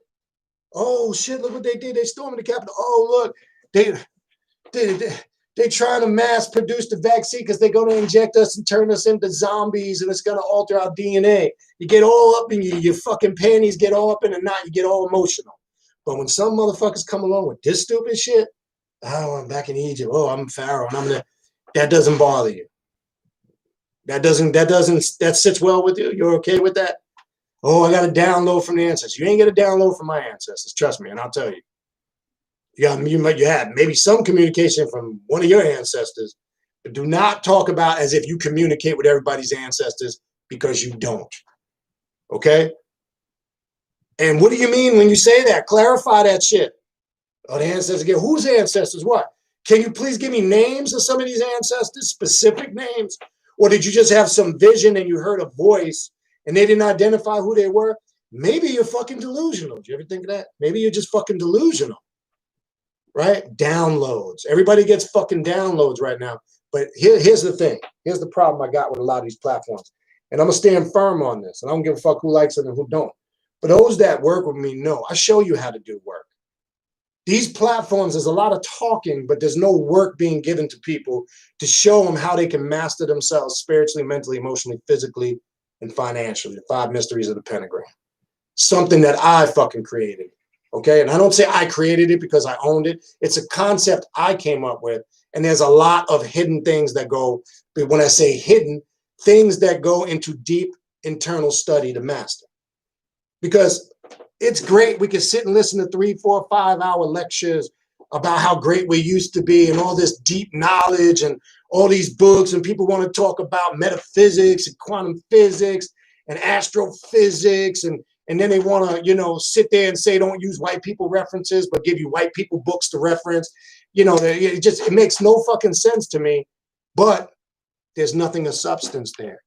oh, shit, look what they did. They stormed the Capitol. Oh, look, they're trying to mass produce the vaccine because they're going to inject us and turn us into zombies, and it's going to alter our DNA. You get all up in your fucking panties, get all up in a knot, you get all emotional. But when some motherfuckers come along with this stupid shit, oh, I'm back in Egypt. Oh, I'm Pharaoh, and I'm there. That doesn't bother you. That sits well with you. You're okay with that? Oh, I got a download from the ancestors. You ain't get a download from my ancestors. Trust me, and I'll tell you. You have maybe some communication from one of your ancestors, but do not talk about as if you communicate with everybody's ancestors, because you don't. Okay? And what do you mean when you say that? Clarify that shit. Oh, the ancestors again. Whose ancestors? What? Can you please give me names of some of these ancestors, specific names? Or did you just have some vision and you heard a voice and they didn't identify who they were? Maybe you're fucking delusional. Do you ever think of that? Maybe you're just fucking delusional. Right? Downloads. Everybody gets fucking downloads right now. But here's the thing. Here's the problem I got with a lot of these platforms. And I'm going to stand firm on this. And I don't give a fuck who likes it and who don't. For those that work with me, know I show you how to do work. These platforms, there's a lot of talking, but there's no work being given to people to show them how they can master themselves spiritually, mentally, emotionally, physically, and financially. The 5 mysteries of the pentagram. Something that I fucking created. Okay, and I don't say I created it because I owned it. It's a concept I came up with. And there's a lot of hidden things that go, but when I say hidden, things that go into deep internal study to master. Because it's great. We can sit and listen to 3, 4, 5-hour lectures about how great we used to be and all this deep knowledge and all these books. And people want to talk about metaphysics and quantum physics and astrophysics. And then they want to, sit there and say, don't use white people references, but give you white people books to reference. It makes no fucking sense to me, but there's nothing of substance there.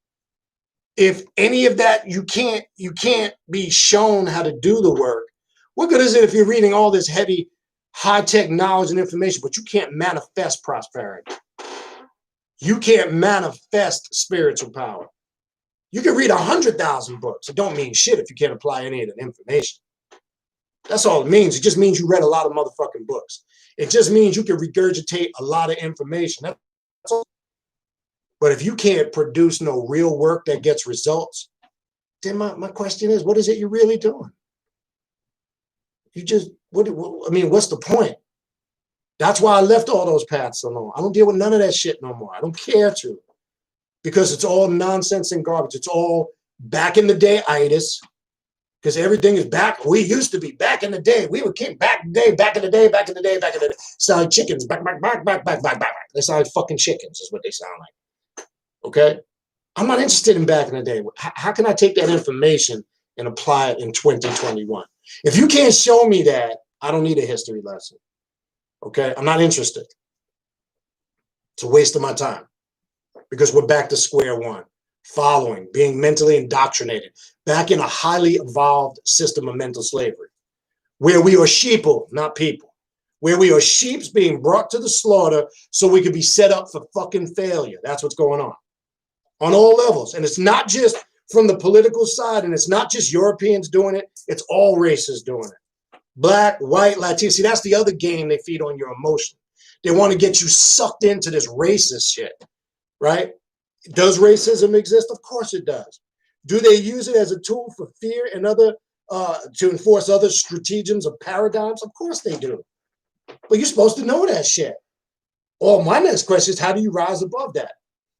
If any of that, you can't be shown how to do the work. What good is it if you're reading all this heavy, high-tech knowledge and information, but you can't manifest prosperity? You can't manifest spiritual power. You can read 100,000 books. It don't mean shit if you can't apply any of that information. That's all it means. It just means you read a lot of motherfucking books. It just means you can regurgitate a lot of information. That's all. But if you can't produce no real work that gets results, then my question is, what is it you're really doing? What's the point? That's why I left all those paths alone. I don't deal with none of that shit no more. I don't care to, because it's all nonsense and garbage. It's all back in the day itis, because everything is back. We used to be back in the day. We were king back in the day, back in the day, back in the day, back in the day. Sound like chickens. Back. They sound like fucking chickens is what they sound like. Okay? I'm not interested in back in the day. How can I take that information and apply it in 2021? If you can't show me that, I don't need a history lesson. Okay? I'm not interested. It's a waste of my time, because we're back to square one. Following, being mentally indoctrinated, back in a highly evolved system of mental slavery, where we are sheeple, not people, where we are sheeps being brought to the slaughter so we could be set up for fucking failure. That's what's going on all levels. And it's not just from the political side, and it's not just Europeans doing it, it's all races doing it. Black, white, Latino. See, that's the other game they feed on your emotion. They want to get you sucked into this racist shit, right? Does racism exist? Of course it does. Do they use it as a tool for fear and other, to enforce other stratagems or paradigms? Of course they do. But you're supposed to know that shit. Or my next question is, how do you rise above that?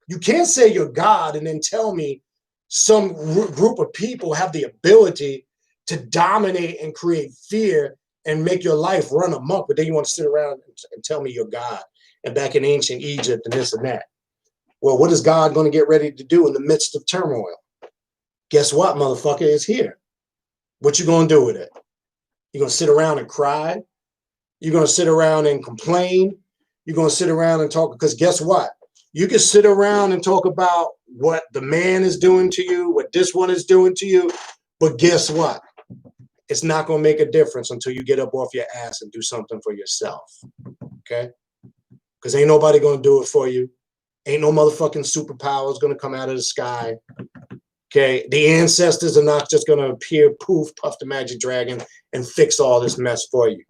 You can't say you're God and then tell me some group of people have the ability to dominate and create fear and make your life run amok, but then you want to sit around and tell me you're God and back in ancient Egypt and this and that. Well, what is God going to get ready to do in the midst of turmoil? Guess what, motherfucker? It's here. What you going to do with it? You're going to sit around and cry? You're going to sit around and complain? You're going to sit around and talk? Because guess what? You can sit around and talk about what the man is doing to you, what this one is doing to you, but guess what? It's not going to make a difference until you get up off your ass and do something for yourself, okay? Because ain't nobody going to do it for you. Ain't no motherfucking superpowers going to come out of the sky. Okay, the ancestors are not just going to appear, poof, puff the magic dragon, and fix all this mess for you.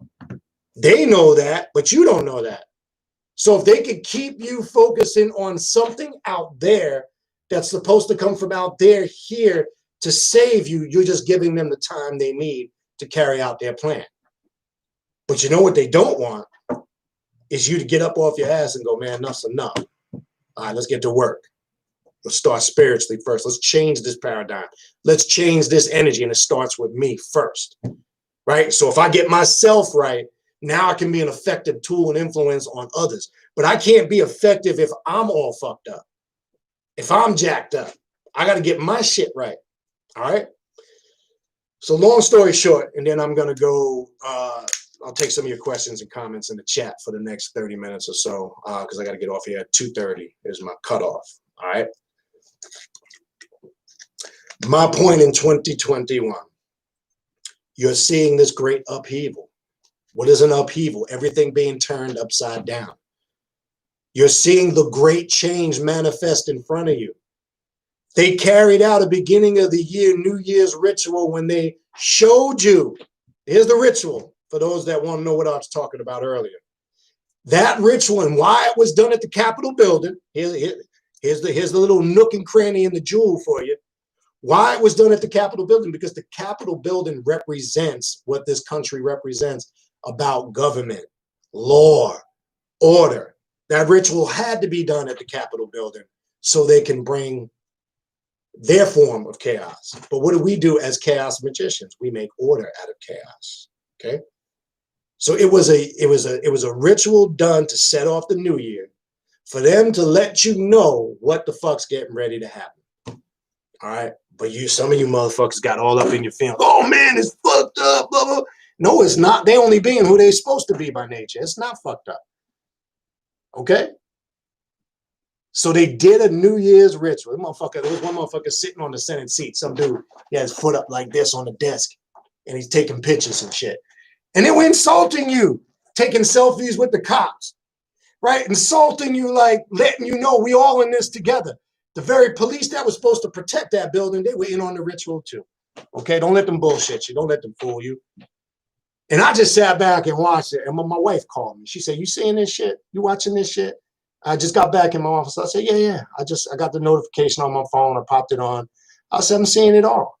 They know that, but you don't know that. So if they could keep you focusing on something out there that's supposed to come from out there here to save you, you're just giving them the time they need to carry out their plan. But you know what they don't want is you to get up off your ass and go, man, enough's enough. All right, let's get to work. Let's start spiritually first. Let's change this paradigm. Let's change this energy, and it starts with me first, right? So if I get myself right, now I can be an effective tool and influence on others. But I can't be effective if I'm all fucked up. If I'm jacked up, I got to get my shit right, all right? So long story short, and then I'm going to go, I'll take some of your questions and comments in the chat for the next 30 minutes or so, because I got to get off here at 2:30 is my cutoff, all right? My point in 2021, you're seeing this great upheaval. What is an upheaval? Everything being turned upside down. You're seeing the great change manifest in front of you. They carried out a beginning of the year, New Year's ritual when they showed you. Here's the ritual for those that want to know what I was talking about earlier. That ritual and why it was done at the Capitol building. Here's the little nook and cranny in the jewel for you. Why it was done at the Capitol building? Because the Capitol building represents what this country represents about government, law, order. That ritual had to be done at the Capitol building so they can bring their form of chaos. But what do we do as chaos magicians? We make order out of chaos. Okay. So it was a ritual done to set off the new year for them to let you know what the fuck's getting ready to happen. All right. But some of you motherfuckers got all up in your feelings. Oh man, it's fucked up, blah, blah. No, it's not. They only being who they're supposed to be by nature. It's not fucked up. Okay? So they did a New Year's ritual. There was one motherfucker sitting on the Senate seat. Some dude, he had his foot up like this on the desk, and he's taking pictures and shit. And they were insulting you, taking selfies with the cops, right? Insulting you, like letting you know we all in this together. The very police that was supposed to protect that building, they were in on the ritual too. Okay, don't let them bullshit you. Don't let them fool you. And I just sat back and watched it. And my wife called me. She said, "You seeing this shit? You watching this shit?" I just got back in my office. I said, yeah. I got the notification on my phone. I popped it on. I said, I'm seeing it all.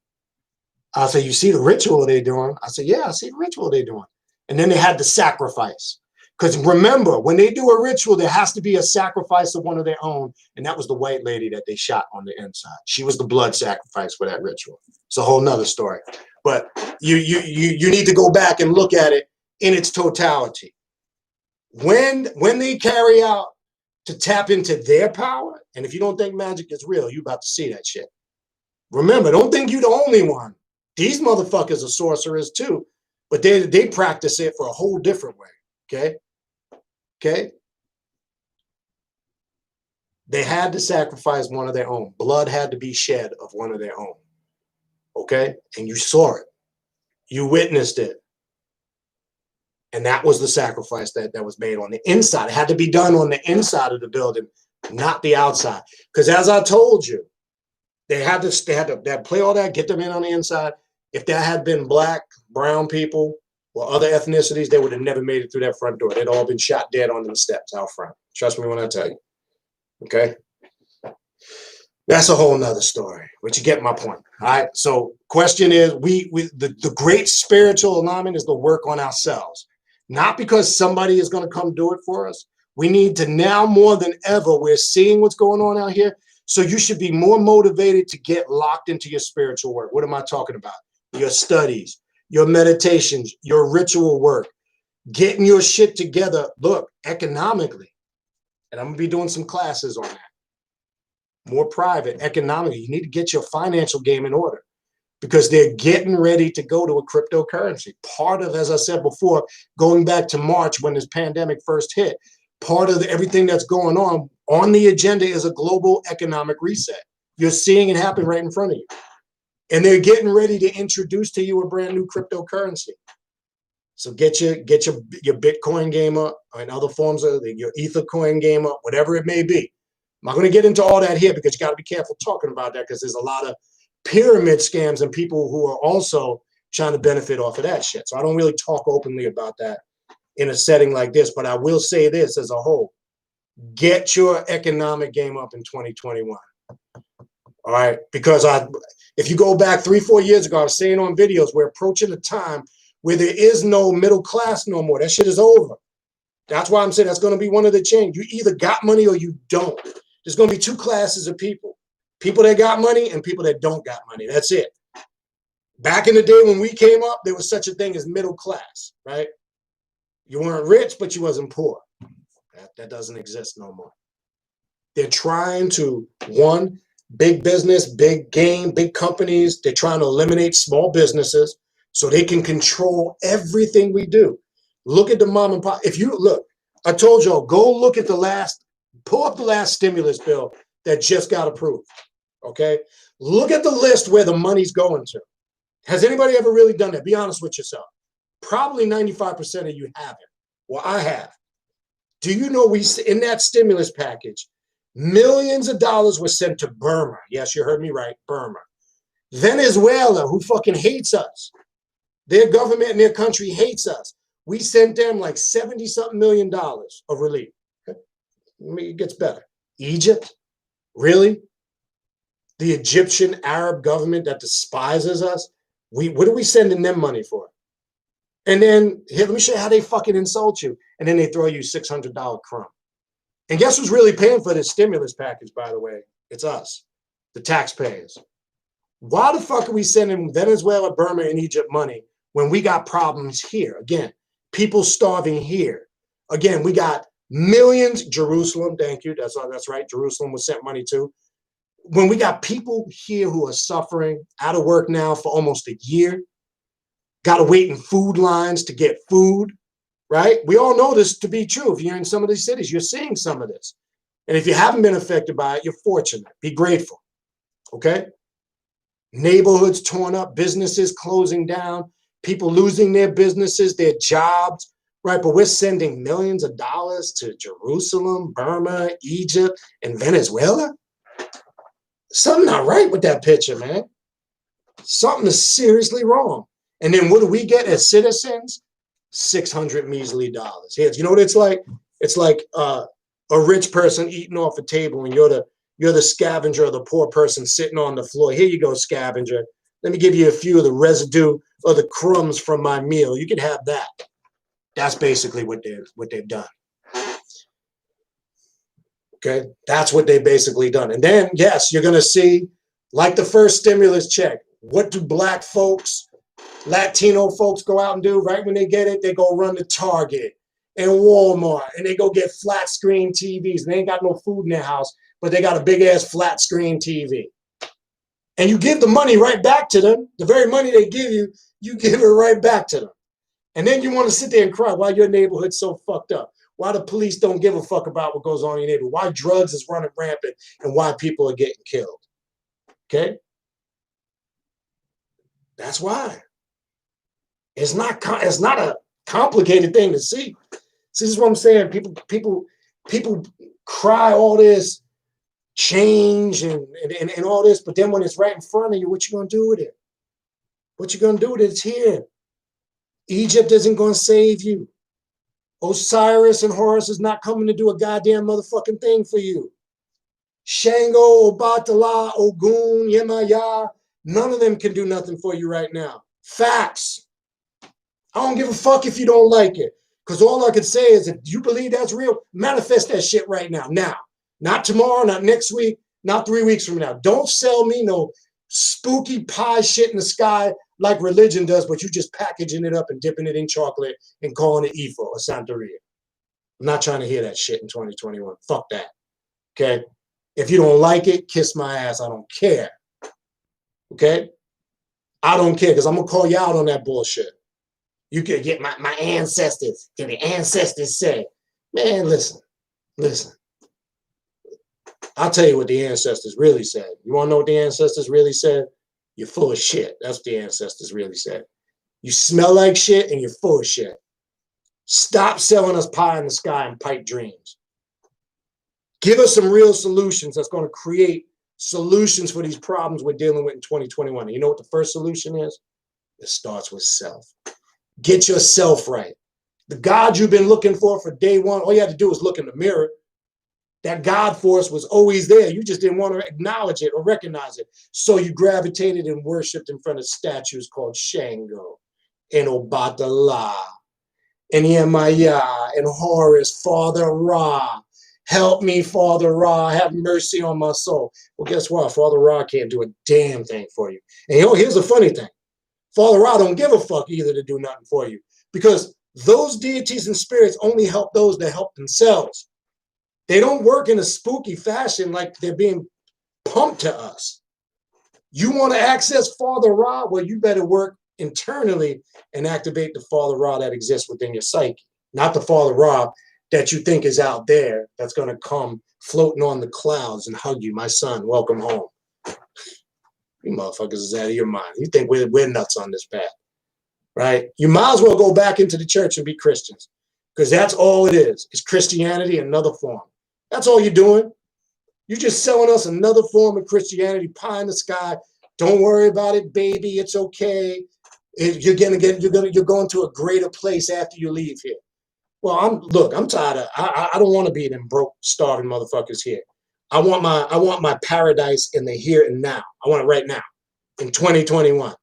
I said, you see the ritual they're doing? I said, yeah, I see the ritual they're doing. And then they had the sacrifice. Because remember, when they do a ritual, there has to be a sacrifice of one of their own. And that was the white lady that they shot on the inside. She was the blood sacrifice for that ritual. It's a whole nother story. But you need to go back and look at it in its totality. When they carry out to tap into their power, and if you don't think magic is real, you're about to see that shit. Remember, don't think you're the only one. These motherfuckers are sorcerers too, but they practice it for a whole different way. Okay? Okay? They had to sacrifice one of their own. Blood had to be shed of one of their own. Okay? And you saw it. You witnessed it. And that was the sacrifice that was made on the inside. It had to be done on the inside of the building, not the outside. Because as I told you, they had to play all that, get them in on the inside. If that had been black, brown people, or other ethnicities, they would have never made it through that front door. They'd all been shot dead on the steps out front. Trust me when I tell you. Okay? That's a whole nother story, but you get my point. All right. So question is, the great spiritual alignment is the work on ourselves. Not because somebody is going to come do it for us. We need to now more than ever, we're seeing what's going on out here. So you should be more motivated to get locked into your spiritual work. What am I talking about? Your studies, your meditations, your ritual work, getting your shit together. Look, economically, and I'm going to be doing some classes on that. More private, economically, you need to get your financial game in order because they're getting ready to go to a cryptocurrency. Part of, as I said before, going back to March when this pandemic first hit, part of everything that's going on the agenda is a global economic reset. You're seeing it happen right in front of you. And they're getting ready to introduce to you a brand new cryptocurrency. So get your Bitcoin game up and other forms of your Ether coin game up, whatever it may be. I'm not going to get into all that here because you got to be careful talking about that because there's a lot of pyramid scams and people who are also trying to benefit off of that shit. So I don't really talk openly about that in a setting like this, but I will say this as a whole. Get your economic game up in 2021. All right? Because if you go back 3-4 years ago, I was saying on videos, we're approaching a time where there is no middle class no more. That shit is over. That's why I'm saying that's going to be one of the change. You either got money or you don't. There's going to be two classes of people. People that got money and people that don't got money. That's it. Back in the day when we came up, there was such a thing as middle class, right? You weren't rich, but you wasn't poor. That doesn't exist no more. They're trying to, one, big business, big game, big companies. They're trying to eliminate small businesses so they can control everything we do. Look at the mom and pop. If you look, I told y'all, go look at pull up the last stimulus bill that just got approved. Okay? Look at the list where the money's going to. Has anybody ever really done that? Be honest with yourself. Probably 95% of you haven't. Well, I have. Do you know in that stimulus package, millions of dollars were sent to Burma. Yes, you heard me right, Burma. Venezuela, who fucking hates us. Their government and their country hates us. We sent them like 70-something million dollars of relief. Okay? It gets better. Egypt, really? The Egyptian Arab government that despises us? What are we sending them money for? And then, here, let me show you how they fucking insult you. And then they throw you $600 crumb. And guess who's really paying for this stimulus package, by the way? It's us, the taxpayers. Why the fuck are we sending Venezuela, Burma, and Egypt money when we got problems here? Again, people starving here. Again, we got millions, Jerusalem, thank you, that's right, Jerusalem was sent money to. When we got people here who are suffering, out of work now for almost a year, got to wait in food lines to get food, right? We all know this to be true. If you're in some of these cities, you're seeing some of this. And if you haven't been affected by it, you're fortunate. Be grateful, okay? Neighborhoods torn up, businesses closing down, people losing their businesses, their jobs, right? But we're sending millions of dollars to Jerusalem, Burma, Egypt, and Venezuela. Something not right with that picture, man. Something is seriously wrong. And then what do we get as citizens? $600 measly dollars. Here, you know what it's like? It's like a rich person eating off a table, and you're the scavenger of the poor person sitting on the floor. Here you go, scavenger. Let me give you a few of the residue or the crumbs from my meal. You can have that. That's basically what they've done. Okay, that's what they've basically done. And then, yes, you're going to see, like the first stimulus check, what do black folks, Latino folks go out and do? Right when they get it, they go run to Target and Walmart, and they go get flat screen TVs. And they ain't got no food in their house, but they got a big ass flat screen TV. And you give the money right back to them. The very money they give you, you give it right back to them. And then you want to sit there and cry why your neighborhood's so fucked up. Why the police don't give a fuck about what goes on in your neighborhood. Why drugs is running rampant and why people are getting killed. Okay? That's why. It's not a complicated thing to see. See, this is what I'm saying. People cry all this change and all this, but then when it's right in front of you, what you gonna do with it? What you gonna do with it? It's here. Egypt isn't gonna save you. Osiris and Horus is not coming to do a goddamn motherfucking thing for you. Shango, Obatala, Ogun, Yemaya, none of them can do nothing for you right now. Facts. I don't give a fuck if you don't like it. Because all I can say is if you believe that's real, manifest that shit right now. Now. Not tomorrow, not next week, not 3 weeks from now. Don't sell me no spooky pie shit in the sky like religion does, but you just packaging it up and dipping it in chocolate and calling it Ifo or Santeria. I'm not trying to hear that shit in 2021. Fuck that. Okay? If you don't like it, kiss my ass. I don't care. Okay? I don't care because I'm going to call you out on that bullshit. You can get my ancestors. Can the ancestors say? Man, listen. I'll tell you what the ancestors really said. You want to know what the ancestors really said? You're full of shit. That's what the ancestors really said. You smell like shit and you're full of shit. Stop selling us pie in the sky and pipe dreams. Give us some real solutions that's going to create solutions for these problems we're dealing with in 2021. And you know what the first solution is? It starts with self. Get yourself right. The God you've been looking for day one, all you had to do was look in the mirror. That God force was always there. You just didn't want to acknowledge it or recognize it. So you gravitated and worshipped in front of statues called Shango and Obatala and Yemaya and Horus, Father Ra. Help me, Father Ra. Have mercy on my soul. Well, guess what? Father Ra can't do a damn thing for you. And here's the funny thing. Father Ra don't give a fuck either to do nothing for you because those deities and spirits only help those that help themselves. They don't work in a spooky fashion like they're being pumped to us. You want to access Father Ra? Well, you better work internally and activate the Father Ra that exists within your psyche. Not the Father Ra that you think is out there that's going to come floating on the clouds and hug you. My son, welcome home. You motherfuckers is out of your mind. You think we're nuts on this path, right? You might as well go back into the church and be Christians because that's all it is. It's Christianity in another form. That's all you're doing. You're just selling us another form of Christianity, pie in the sky. Don't worry about it, baby. It's okay. You're going to a greater place after you leave here. Well, I'm tired of. I don't want to be them broke, starving motherfuckers here. I want my paradise in the here and now. I want it right now, in 2021.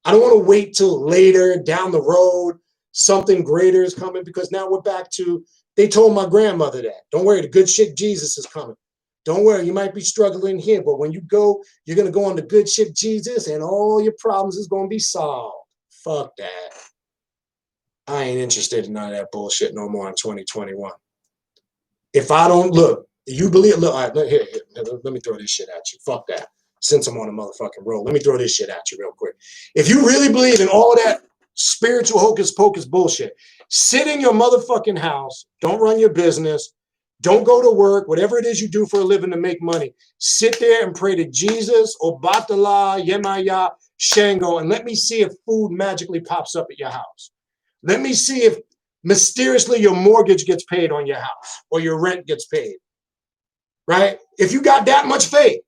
I don't want to wait till later down the road. Something greater is coming because now we're back to. They told my grandmother that. Don't worry, the good shit Jesus is coming. Don't worry, you might be struggling here, but when you go, you're going to go on the good shit Jesus and all your problems is going to be solved. Fuck that. I ain't interested in none of that bullshit no more in 2021. If I don't look, you believe, look, all right, here, let me throw this shit at you. Fuck that. Since I'm on a motherfucking roll, let me throw this shit at you real quick. If you really believe in all that spiritual hocus pocus bullshit, sit in your motherfucking house. Don't run your business. Don't go to work. Whatever it is you do for a living to make money, sit there and pray to Jesus, Obatala, Yemaya, Shango, and let me see if food magically pops up at your house. Let me see if mysteriously your mortgage gets paid on your house or your rent gets paid, right? If you got that much faith,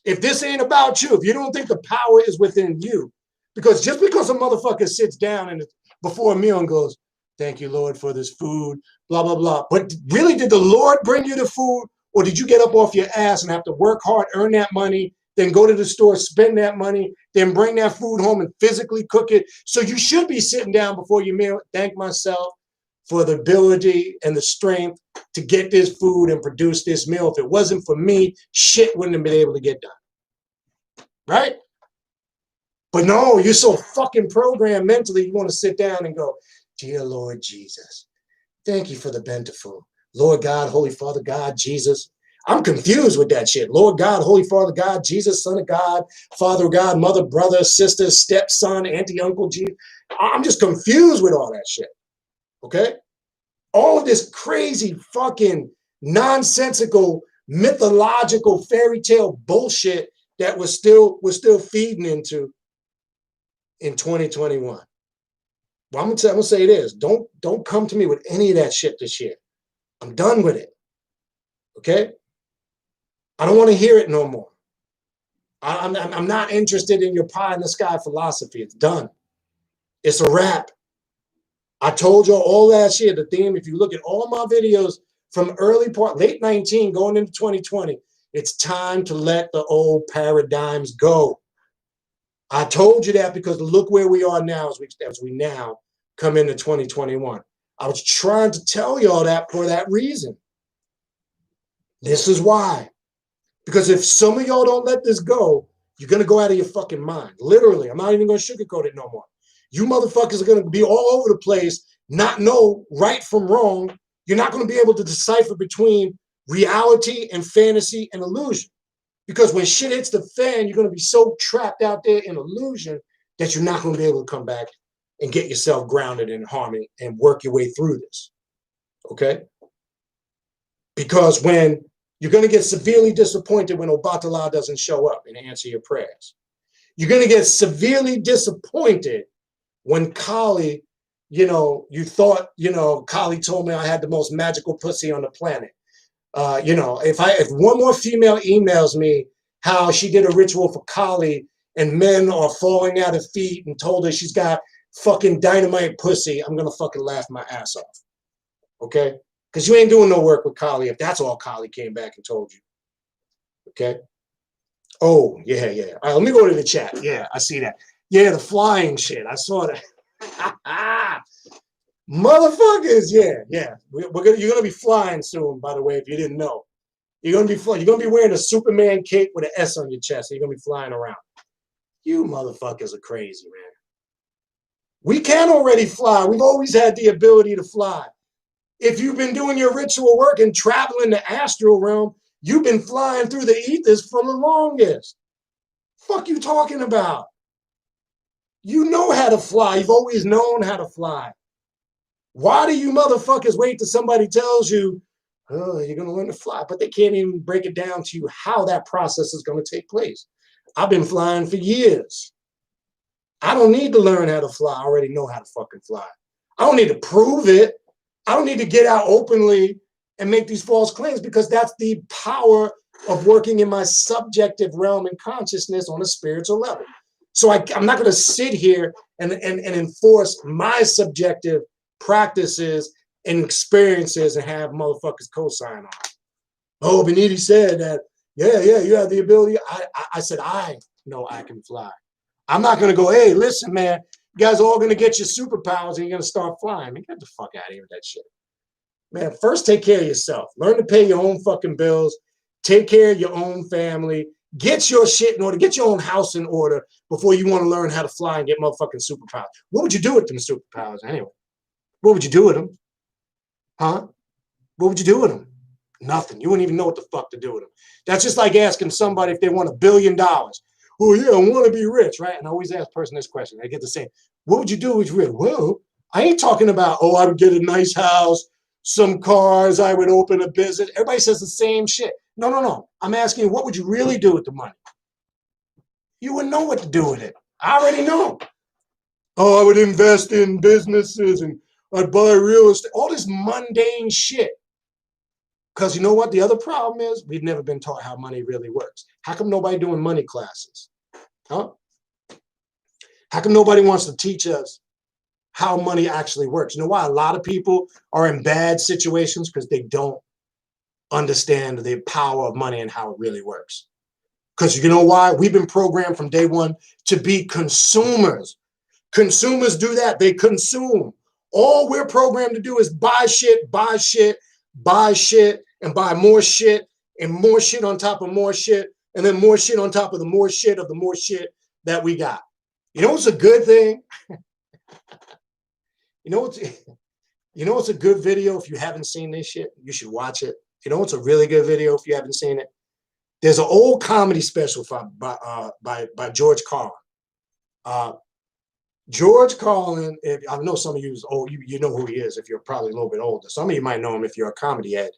if this ain't about you, if you don't think the power is within you, because just because a motherfucker sits down and before a meal and goes, thank you, Lord, for this food, blah, blah, blah. But really, did the Lord bring you the food? Or did you get up off your ass and have to work hard, earn that money, then go to the store, spend that money, then bring that food home and physically cook it? So you should be sitting down before your meal. Thank myself. for the ability and the strength to get this food and produce this meal. If it wasn't for me, shit wouldn't have been able to get done. Right? But no, you're so fucking programmed mentally, you want to sit down and go, dear Lord Jesus, thank you for the bountiful. Lord God, Holy Father God, Jesus. I'm confused with that shit. Lord God, Holy Father God, Jesus, Son of God, Father God, Mother, Brother, Sister, Stepson, Auntie, Uncle, Jesus. I'm just confused with all that shit. Okay? All of this crazy fucking nonsensical, mythological fairy tale bullshit that we're still feeding into in 2021. Well, I'm gonna say this. Don't come to me with any of that shit this year. I'm done with it. Okay? I don't want to hear it no more. I'm not interested in your pie in the sky philosophy. It's done. It's a wrap. I told you all last year, the theme, if you look at all my videos from late 19 going into 2020, it's time to let the old paradigms go. I told you that because look where we are now as we now come into 2021. I was trying to tell y'all that for that reason. This is why. Because if some of y'all don't let this go, you're going to go out of your fucking mind. Literally, I'm not even going to sugarcoat it no more. You motherfuckers are going to be all over the place, not know right from wrong. You're not going to be able to decipher between reality and fantasy and illusion. Because when shit hits the fan, you're going to be so trapped out there in illusion that you're not going to be able to come back and get yourself grounded in harmony and work your way through this. Okay? Because when you're going to get severely disappointed when Obatala doesn't show up and answer your prayers. You're going to get severely disappointed when Kali, you thought, Kali told me I had the most magical pussy on the planet. If one more female emails me how she did a ritual for Kali and men are falling at her feet and told her she's got fucking dynamite pussy, I'm going to fucking laugh my ass off. Okay? Because you ain't doing no work with Kali if that's all Kali came back and told you. Okay? Oh, yeah. All right, let me go to the chat. Yeah, I see that. Yeah, the flying shit. I saw that. Motherfuckers, yeah. You're gonna be flying soon, by the way, if you didn't know. You're gonna be wearing a Superman cape with an S on your chest, and you're gonna be flying around. You motherfuckers are crazy, man. We can already fly. We've always had the ability to fly. If you've been doing your ritual work and traveling the astral realm, you've been flying through the ethers for the longest. Fuck you talking about? You know how to fly. You've always known how to fly. Why do you motherfuckers wait till somebody tells you, oh, you're going to learn to fly, but they can't even break it down to you how that process is going to take place? I've been flying for years. I don't need to learn how to fly. I already know how to fucking fly. I don't need to prove it. I don't need to get out openly and make these false claims because that's the power of working in my subjective realm and consciousness on a spiritual level. So I'm not going to sit here and enforce my subjective practices and experiences and have motherfuckers co-sign on it. Oh, Beniti said that, yeah, you have the ability. I said, I know I can fly. I'm not going to go, hey, listen, man, you guys are all going to get your superpowers and you're going to start flying. Man, get the fuck out of here with that shit. Man, first take care of yourself. Learn to pay your own fucking bills. Take care of your own family. Get your shit in order. Get your own house in order before you want to learn how to fly and get motherfucking superpowers. What would you do with them superpowers anyway? What would you do with them? Huh? What would you do with them? Nothing. You wouldn't even know what the fuck to do with them. That's just like asking somebody if they want $1 billion. Oh, yeah, I want to be rich, right? And I always ask a person this question. I get the same. What would you do with rich? Well, I ain't talking about, oh, I would get a nice house, some cars, I would open a business. Everybody says the same shit. No. I'm asking, what would you really do with the money? You wouldn't know what to do with it. I already know. Oh, I would invest in businesses and I'd buy real estate. All this mundane shit. Because you know what? The other problem is we've never been taught how money really works. How come nobody doing money classes? Huh? How come nobody wants to teach us how money actually works? You know why a lot of people are in bad situations? Because they don't understand the power of money and how it really works. Because you know why? We've been programmed from day one to be consumers. Consumers do that. They consume. All we're programmed to do is buy shit, buy shit, buy shit, and buy more shit and more shit on top of more shit, and then more shit on top of the more shit of the more shit that we got. You know what's a good thing? You know what's a good video if you haven't seen this shit? You should watch it. You know what's a really good video if you haven't seen it? There's an old comedy special by George Carlin. George Carlin, I know some of you old, you know who he is if you're probably a little bit older. Some of you might know him if you're a comedy head.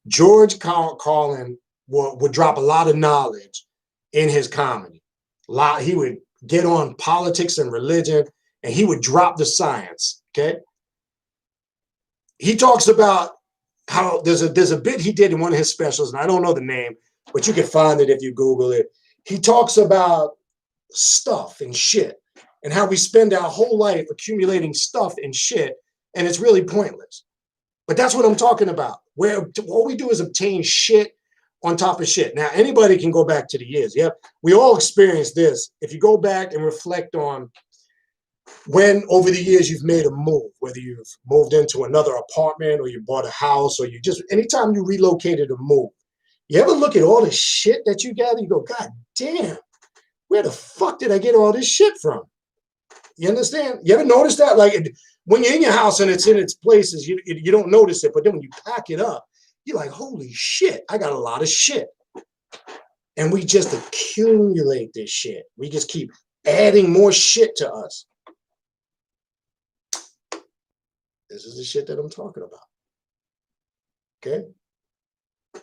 George Carlin would drop a lot of knowledge in his comedy. He would get on politics and religion, and he would drop the science. Okay, he talks about how there's a bit he did in one of his specials, and I don't know the name, but you can find it if you Google it. He talks about stuff and shit, and how we spend our whole life accumulating stuff and shit, and it's really pointless. But that's what I'm talking about, where all we do is obtain shit on top of shit. Now, anybody can go back to the years. Yeah, we all experienced this. If you go back and reflect on when over the years you've made a move, whether you've moved into another apartment or you bought a house or you just, anytime you relocated or moved, you ever look at all the shit that you gather? You go, God damn, where the fuck did I get all this shit from? You understand? You ever notice that? Like when you're in your house and it's in its places, you don't notice it. But then when you pack it up, you're like, holy shit, I got a lot of shit. And we just accumulate this shit. We just keep adding more shit to us. This is the shit that I'm talking about. Okay?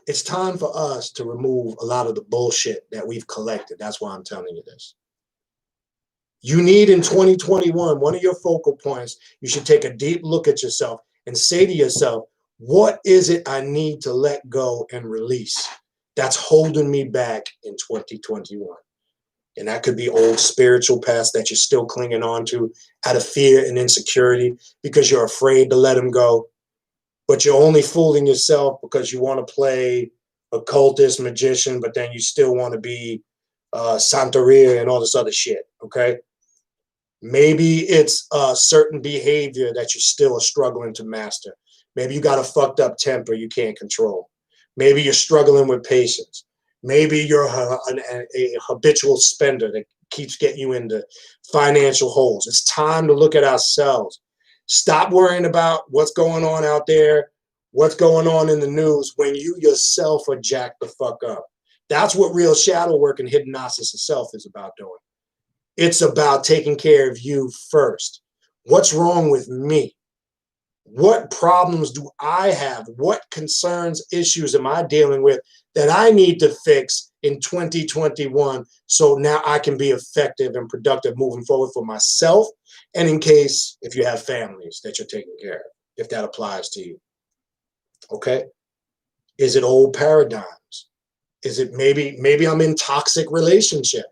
It's time for us to remove a lot of the bullshit that we've collected. That's why I'm telling you this. You need in 2021, one of your focal points, you should take a deep look at yourself and say to yourself, what is it I need to let go and release that's holding me back in 2021? And that could be old spiritual past that you're still clinging on to out of fear and insecurity because you're afraid to let them go. But you're only fooling yourself because you want to play occultist, magician, but then you still want to be Santa Muerte and all this other shit, okay? Maybe it's a certain behavior that you're still struggling to master. Maybe you got a fucked up temper you can't control. Maybe you're struggling with patience. Maybe you're a habitual spender that keeps getting you into financial holes. It's time to look at ourselves. Stop worrying about what's going on out there, what's going on in the news when you yourself are jacked the fuck up. That's what real shadow work and hidden gnosis itself is about doing. It's about taking care of you first. What's wrong with me? What problems do I have? What concerns, issues am I dealing with that I need to fix in 2021 so now I can be effective and productive moving forward for myself and in case if you have families that you're taking care of, if that applies to you. Okay? Is it old paradigms? Is it maybe I'm in toxic relationship?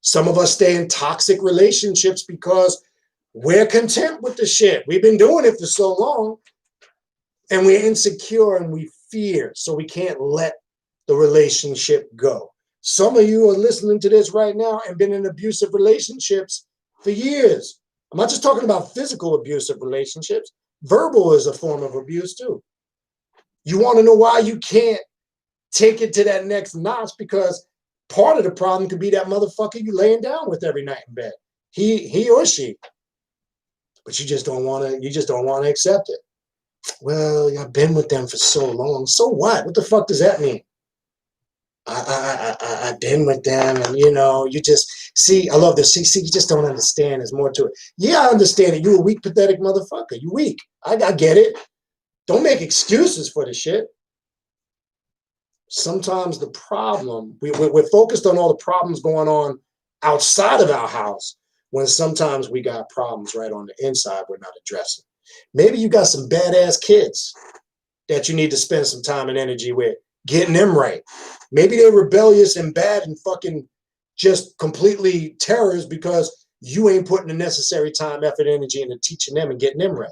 Some of us stay in toxic relationships because we're content with the shit. We've been doing it for so long and we're insecure and we fear, so we can't let the relationship go. Some of you are listening to this right now and been in abusive relationships for years. I'm not just talking about physical abusive relationships. Verbal is a form of abuse too. You want to know why you can't take it to that next notch? Because part of the problem could be that motherfucker you laying down with every night in bed. He or she. But you just don't want to accept it. Well, I've been with them for so long. So what? What the fuck does that mean? I've been with them, and you just see. I love this. See, you just don't understand. There's more to it. Yeah, I understand it. You a weak, pathetic motherfucker. You weak. I get it. Don't make excuses for the shit. Sometimes the problem we're focused on all the problems going on outside of our house, when sometimes we got problems right on the inside we're not addressing. Maybe you got some badass kids that you need to spend some time and energy with, getting them right. Maybe they're rebellious and bad and fucking just completely terrors because you ain't putting the necessary time, effort, energy into teaching them and getting them right.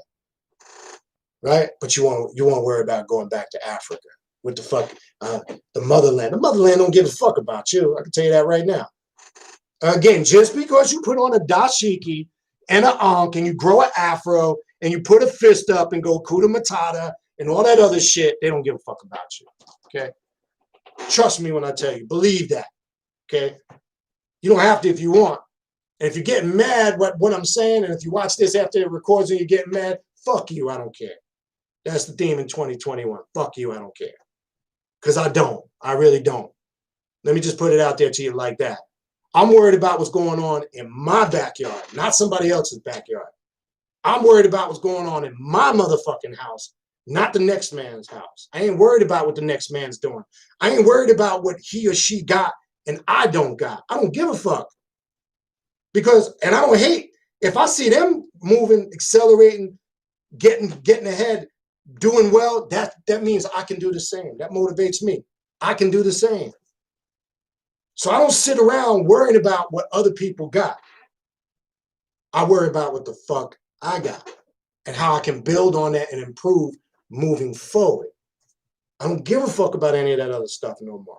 Right? But you won't worry about going back to Africa. What the fuck? The motherland. The motherland don't give a fuck about you. I can tell you that right now. Again, just because you put on a dashiki and an ankh and you grow an afro and you put a fist up and go Kuda Matata and all that other shit, they don't give a fuck about you. Okay? Trust me when I tell you. Believe that. Okay? You don't have to if you want. And if you're getting mad what I'm saying, and if you watch this after it records and you're getting mad, fuck you, I don't care. That's the theme in 2021. Fuck you, I don't care. Because I don't. I really don't. Let me just put it out there to you like that. I'm worried about what's going on in my backyard, not somebody else's backyard. I'm worried about what's going on in my motherfucking house, not the next man's house. I ain't worried about what the next man's doing. I ain't worried about what he or she got and I don't got. I don't give a fuck. Because, and I don't hate, if I see them moving, accelerating, getting ahead, doing well, that means I can do the same. That motivates me. I can do the same. So I don't sit around worrying about what other people got. I worry about what the fuck I got and how I can build on that and improve moving forward. I don't give a fuck about any of that other stuff no more.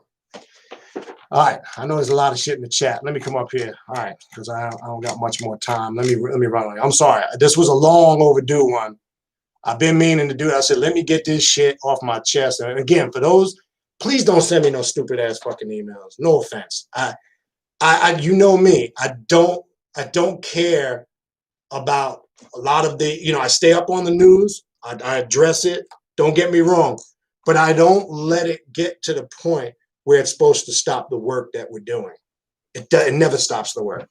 All right, I know there's a lot of shit in the chat. Let me come up here. All right, because I don't got much more time. Let me run on. I'm sorry. This was a long overdue one. I've been meaning to do it. I said, let me get this shit off my chest. And again, for those, please don't send me no stupid ass fucking emails. No offense. You know me. I don't care about a lot of the, I stay up on the news. I address it. Don't get me wrong. But I don't let it get to the point where it's supposed to stop the work that we're doing. It never stops the work.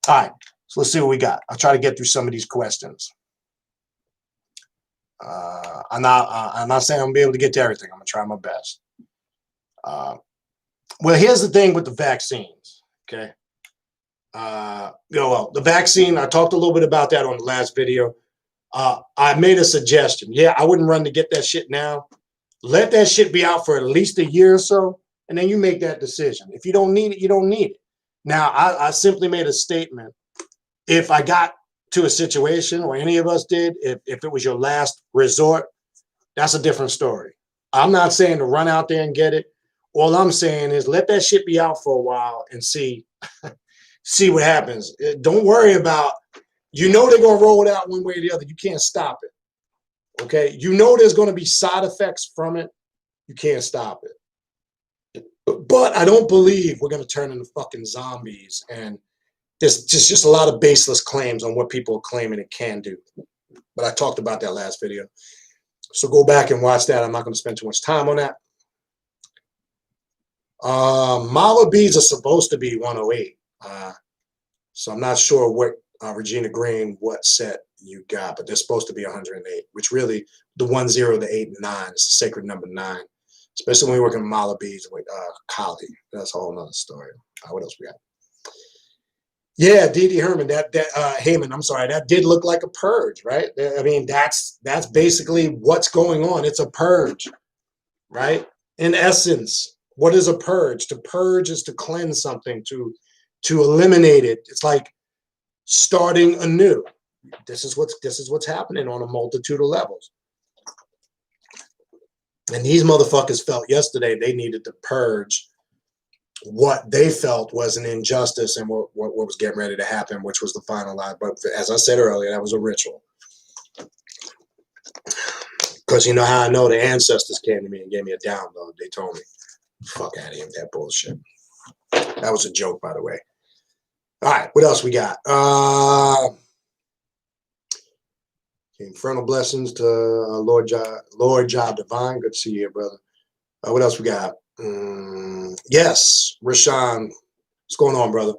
All right, so let's see what we got. I'll try to get through some of these questions. I'm not saying I'm gonna be able to get to everything. I'm gonna try my best. Well, here's the thing with the vaccines. Okay. Well, the vaccine, I talked a little bit about that on the last video. I made a suggestion. Yeah, I wouldn't run to get that shit now. Let that shit be out for at least a year or so, and then you make that decision. If you don't need it, you don't need it. Now, I simply made a statement. If I got to a situation, or any of us did, if it was your last resort, that's a different story. I'm not saying to run out there and get it. All I'm saying is let that shit be out for a while and see what happens. Don't worry about, they're going to roll it out one way or the other. You can't stop it. Okay? There's going to be side effects from it. You can't stop it. But I don't believe we're going to turn into fucking zombies. And there's just a lot of baseless claims on what people are claiming it can do. But I talked about that last video. So go back and watch that. I'm not going to spend too much time on that. Mala beads are supposed to be 108. So I'm not sure what Regina Green, what set you got, but they're supposed to be 108, which really the 10, the 8, and 9 is the sacred number 9, especially when we work in Mala beads with Kali. That's a whole nother story. What else we got? Yeah, Dee Herman, Heyman, I'm sorry, that did look like a purge, right? I mean, that's basically what's going on. It's a purge, right? In essence, what is a purge? To purge is to cleanse something, to eliminate it. It's like starting anew. This is what's happening on a multitude of levels. And these motherfuckers felt yesterday they needed to purge what they felt was an injustice and what was getting ready to happen, which was the final lie. But as I said earlier, that was a ritual. Because you know how I know? The ancestors came to me and gave me a download. They told me, fuck out of here with that bullshit. That was a joke, by the way. All right, what else we got? Infernal blessings to Lord Job Divine. Good to see you here, brother. What else we got? Yes, Rashawn. What's going on, brother?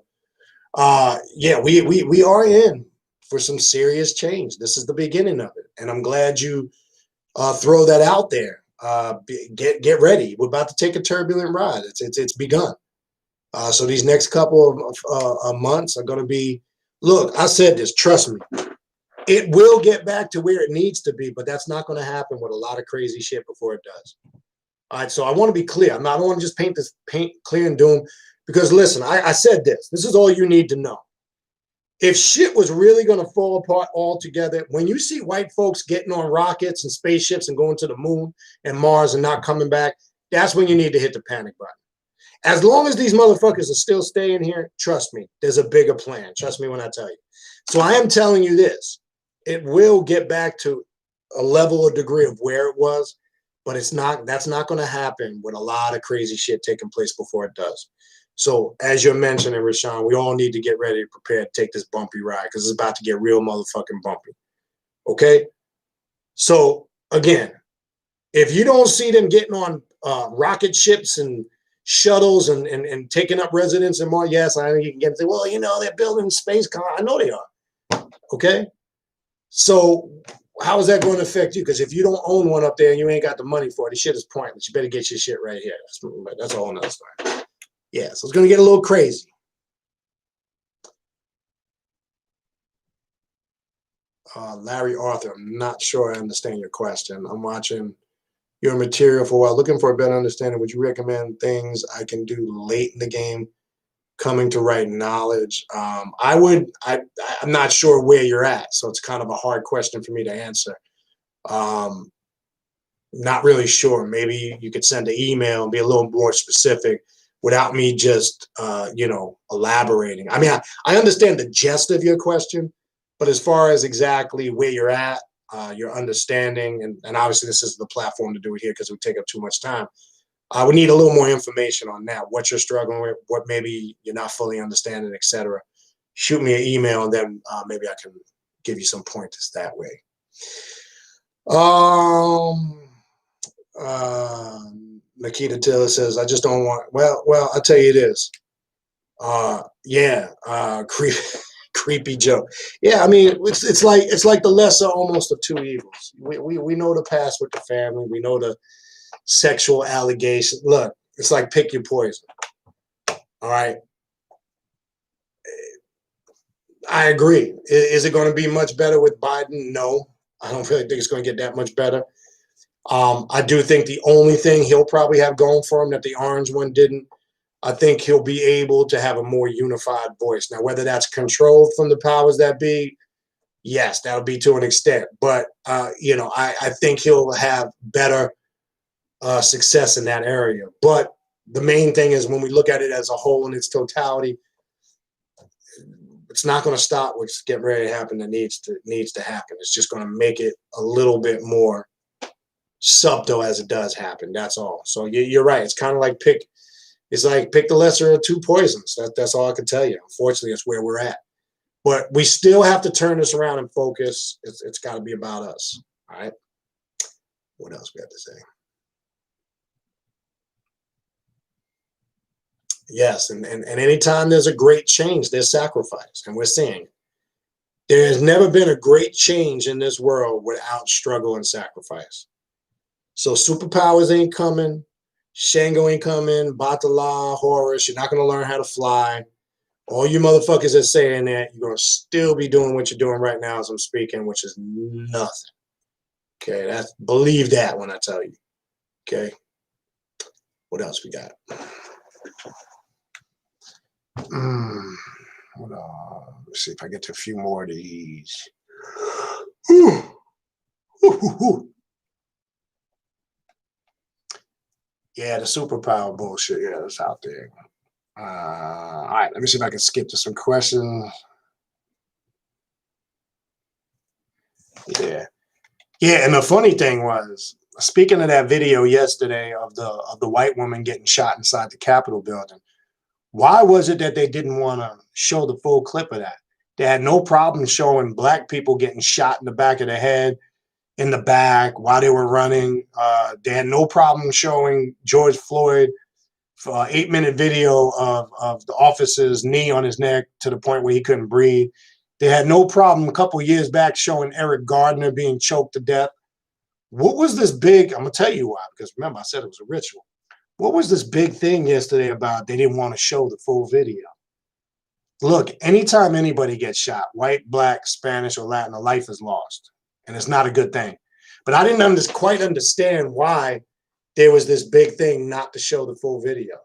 Yeah, we are in for some serious change. This is the beginning of it, and I'm glad you throw that out there. Get ready. We're about to take a turbulent ride. It's begun. So these next couple of months are going to be. Look, I said this. Trust me. It will get back to where it needs to be, but that's not going to happen with a lot of crazy shit before it does. All right, so I want to be clear. I don't want to just paint clear and doom, because listen, I said this. This is all you need to know. If shit was really going to fall apart altogether, when you see white folks getting on rockets and spaceships and going to the moon and Mars and not coming back, that's when you need to hit the panic button. As long as these motherfuckers are still staying here, trust me, there's a bigger plan. Trust me when I tell you. So I am telling you this. it will get back to a level or degree of where it was, but that's not going to happen with a lot of crazy shit taking place before it does. So as you're mentioning, Rashawn, we all need to get ready to prepare to take this bumpy ride because it's about to get real motherfucking bumpy. Okay? So again, if you don't see them getting on rocket ships and shuttles and taking up residence in Mars, yes, I think you can get and say, well, you know, they're building space. I know they are. Okay? So how is that going to affect you? Because if you don't own one up there and you ain't got the money for it, the shit is pointless. You better get your shit right here. That's a whole nother story. Yeah, so it's going to get a little crazy. Larry Arthur, I'm not sure I understand your question. I'm watching your material for a while, looking for a better understanding. Would you recommend things I can do late in the game, coming to right knowledge? I'm not sure where you're at, so it's kind of a hard question for me to answer. Not really sure. Maybe you could send an email and be a little more specific without me just, elaborating. I mean, I understand the gist of your question, but as far as exactly where you're at, your understanding, and obviously this is the platform to do it here because it would take up too much time. I would need a little more information on that, what you're struggling with, what maybe you're not fully understanding, etc. Shoot me an email, and then maybe I can give you some pointers that way. Nikita Taylor says, I just don't want, well, I'll tell you this. Creepy joke. Yeah, I mean, it's like the lesser almost of two evils. We know the past with the family. We know the sexual allegations. Look, it's like pick your poison. All right. I agree. Is it going to be much better with Biden? No, I don't really think it's going to get that much better. I do think the only thing he'll probably have going for him that the orange one didn't, I think he'll be able to have a more unified voice. Now, whether that's controlled from the powers that be, yes, that'll be to an extent. But, I think he'll have better success in that area. But the main thing is when we look at it as a whole in its totality, it's not going to stop what's getting ready to happen that needs to happen. It's just going to make it a little bit more subtle as it does happen. That's all. So you're right. It's kind of like pick the lesser of two poisons. That's all I can tell you. Unfortunately, it's where we're at. But we still have to turn this around and focus. It's got to be about us. All right. What else we have to say? Yes, and anytime there's a great change, there's sacrifice, and we're seeing there has never been a great change in this world without struggle and sacrifice. So superpowers ain't coming, Shango ain't coming, Batala, Horus, you're not going to learn how to fly. All you motherfuckers that saying that, you're going to still be doing what you're doing right now as I'm speaking, which is nothing. Okay, believe that when I tell you. Okay, what else we got? Let's see if I get to a few more of these. Yeah, the superpower bullshit. Yeah, that's out there. All right, let me see if I can skip to some questions. Yeah, and the funny thing was, speaking of that video yesterday of the white woman getting shot inside the Capitol building, why was it that they didn't want to show the full clip of that? They had no problem showing black people getting shot in the back of the head, in the back, while they were running. They had no problem showing George Floyd for an 8-minute video of the officer's knee on his neck to the point where he couldn't breathe. They had no problem a couple of years back showing Eric Gardner being choked to death. What was this big? I'm going to tell you why, because remember, I said it was a ritual. What was this big thing yesterday about they didn't want to show the full video? Look, anytime anybody gets shot, white, black, Spanish, or Latin, a life is lost. And it's not a good thing. But I didn't quite understand why there was this big thing not to show the full video.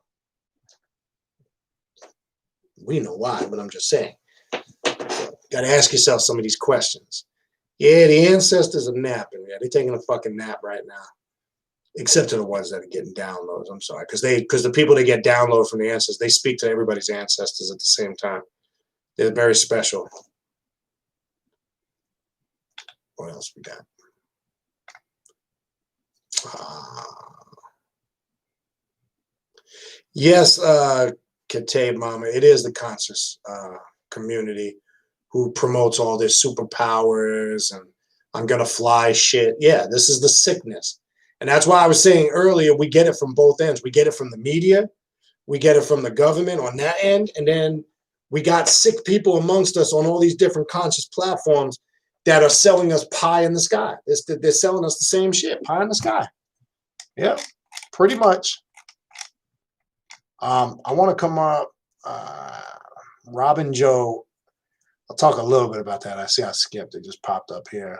We know why, but I'm just saying. Got to ask yourself some of these questions. Yeah, the ancestors are napping. Yeah, they're taking a fucking nap right now. Except to the ones that are getting downloads. I'm sorry. Because the people that get download from the ancestors, they speak to everybody's ancestors at the same time. They're very special. What else we got? Yes, Katabe Mama, it is the conscious community who promotes all this superpowers and I'm gonna fly shit. Yeah, this is the sickness. And that's why I was saying earlier, we get it from both ends. We get it from the media, we get it from the government on that end, and then we got sick people amongst us on all these different conscious platforms that are selling us pie in the sky. They're selling us the same shit, pie in the sky. Yeah, pretty much. I want to come up, Robin Joe. I'll talk a little bit about that. I see I skipped. It just popped up here.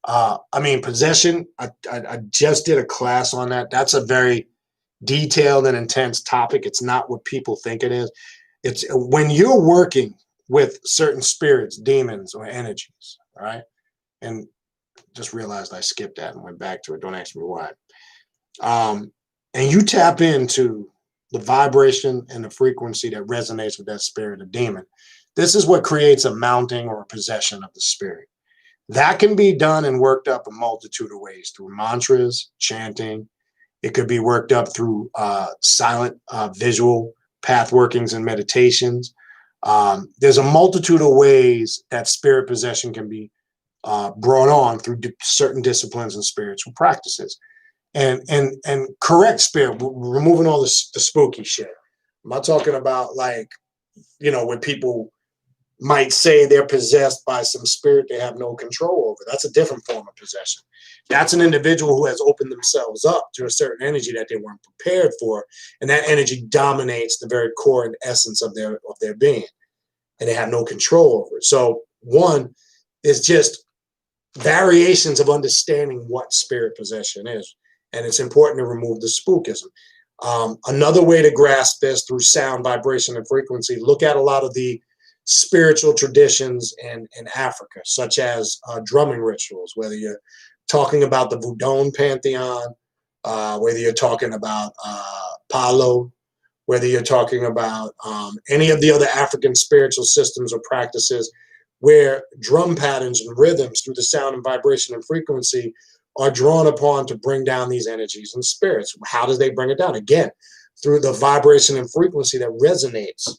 I mean, possession. I just did a class on that. That's a very detailed and intense topic. It's not what people think it is. It's when you're working with certain spirits, demons, or energies. All right, and just realized I skipped that and went back to it. Don't ask me why. And you tap into the vibration and the frequency that resonates with that spirit or demon. This is what creates a mounting or a possession of the spirit. That can be done and worked up a multitude of ways through mantras, chanting. It could be worked up through silent visual path workings and meditations. There's a multitude of ways that spirit possession can be brought on through certain disciplines and spiritual practices. And correct spirit, removing all the spooky shit. I'm not talking about like, when people might say they're possessed by some spirit they have no control over. That's a different form of possession. That's an individual who has opened themselves up to a certain energy that they weren't prepared for, and that energy dominates the very core and essence of their being, and they have no control over it. So one is just variations of understanding what spirit possession is, and it's important to remove the spookism. Another way to grasp this through sound, vibration, and frequency, look at a lot of the spiritual traditions in Africa, such as drumming rituals, whether you're talking about the Vodun pantheon, whether you're talking about Palo, whether you're talking about any of the other African spiritual systems or practices where drum patterns and rhythms through the sound and vibration and frequency are drawn upon to bring down these energies and spirits. How does they bring it down? Again, through the vibration and frequency that resonates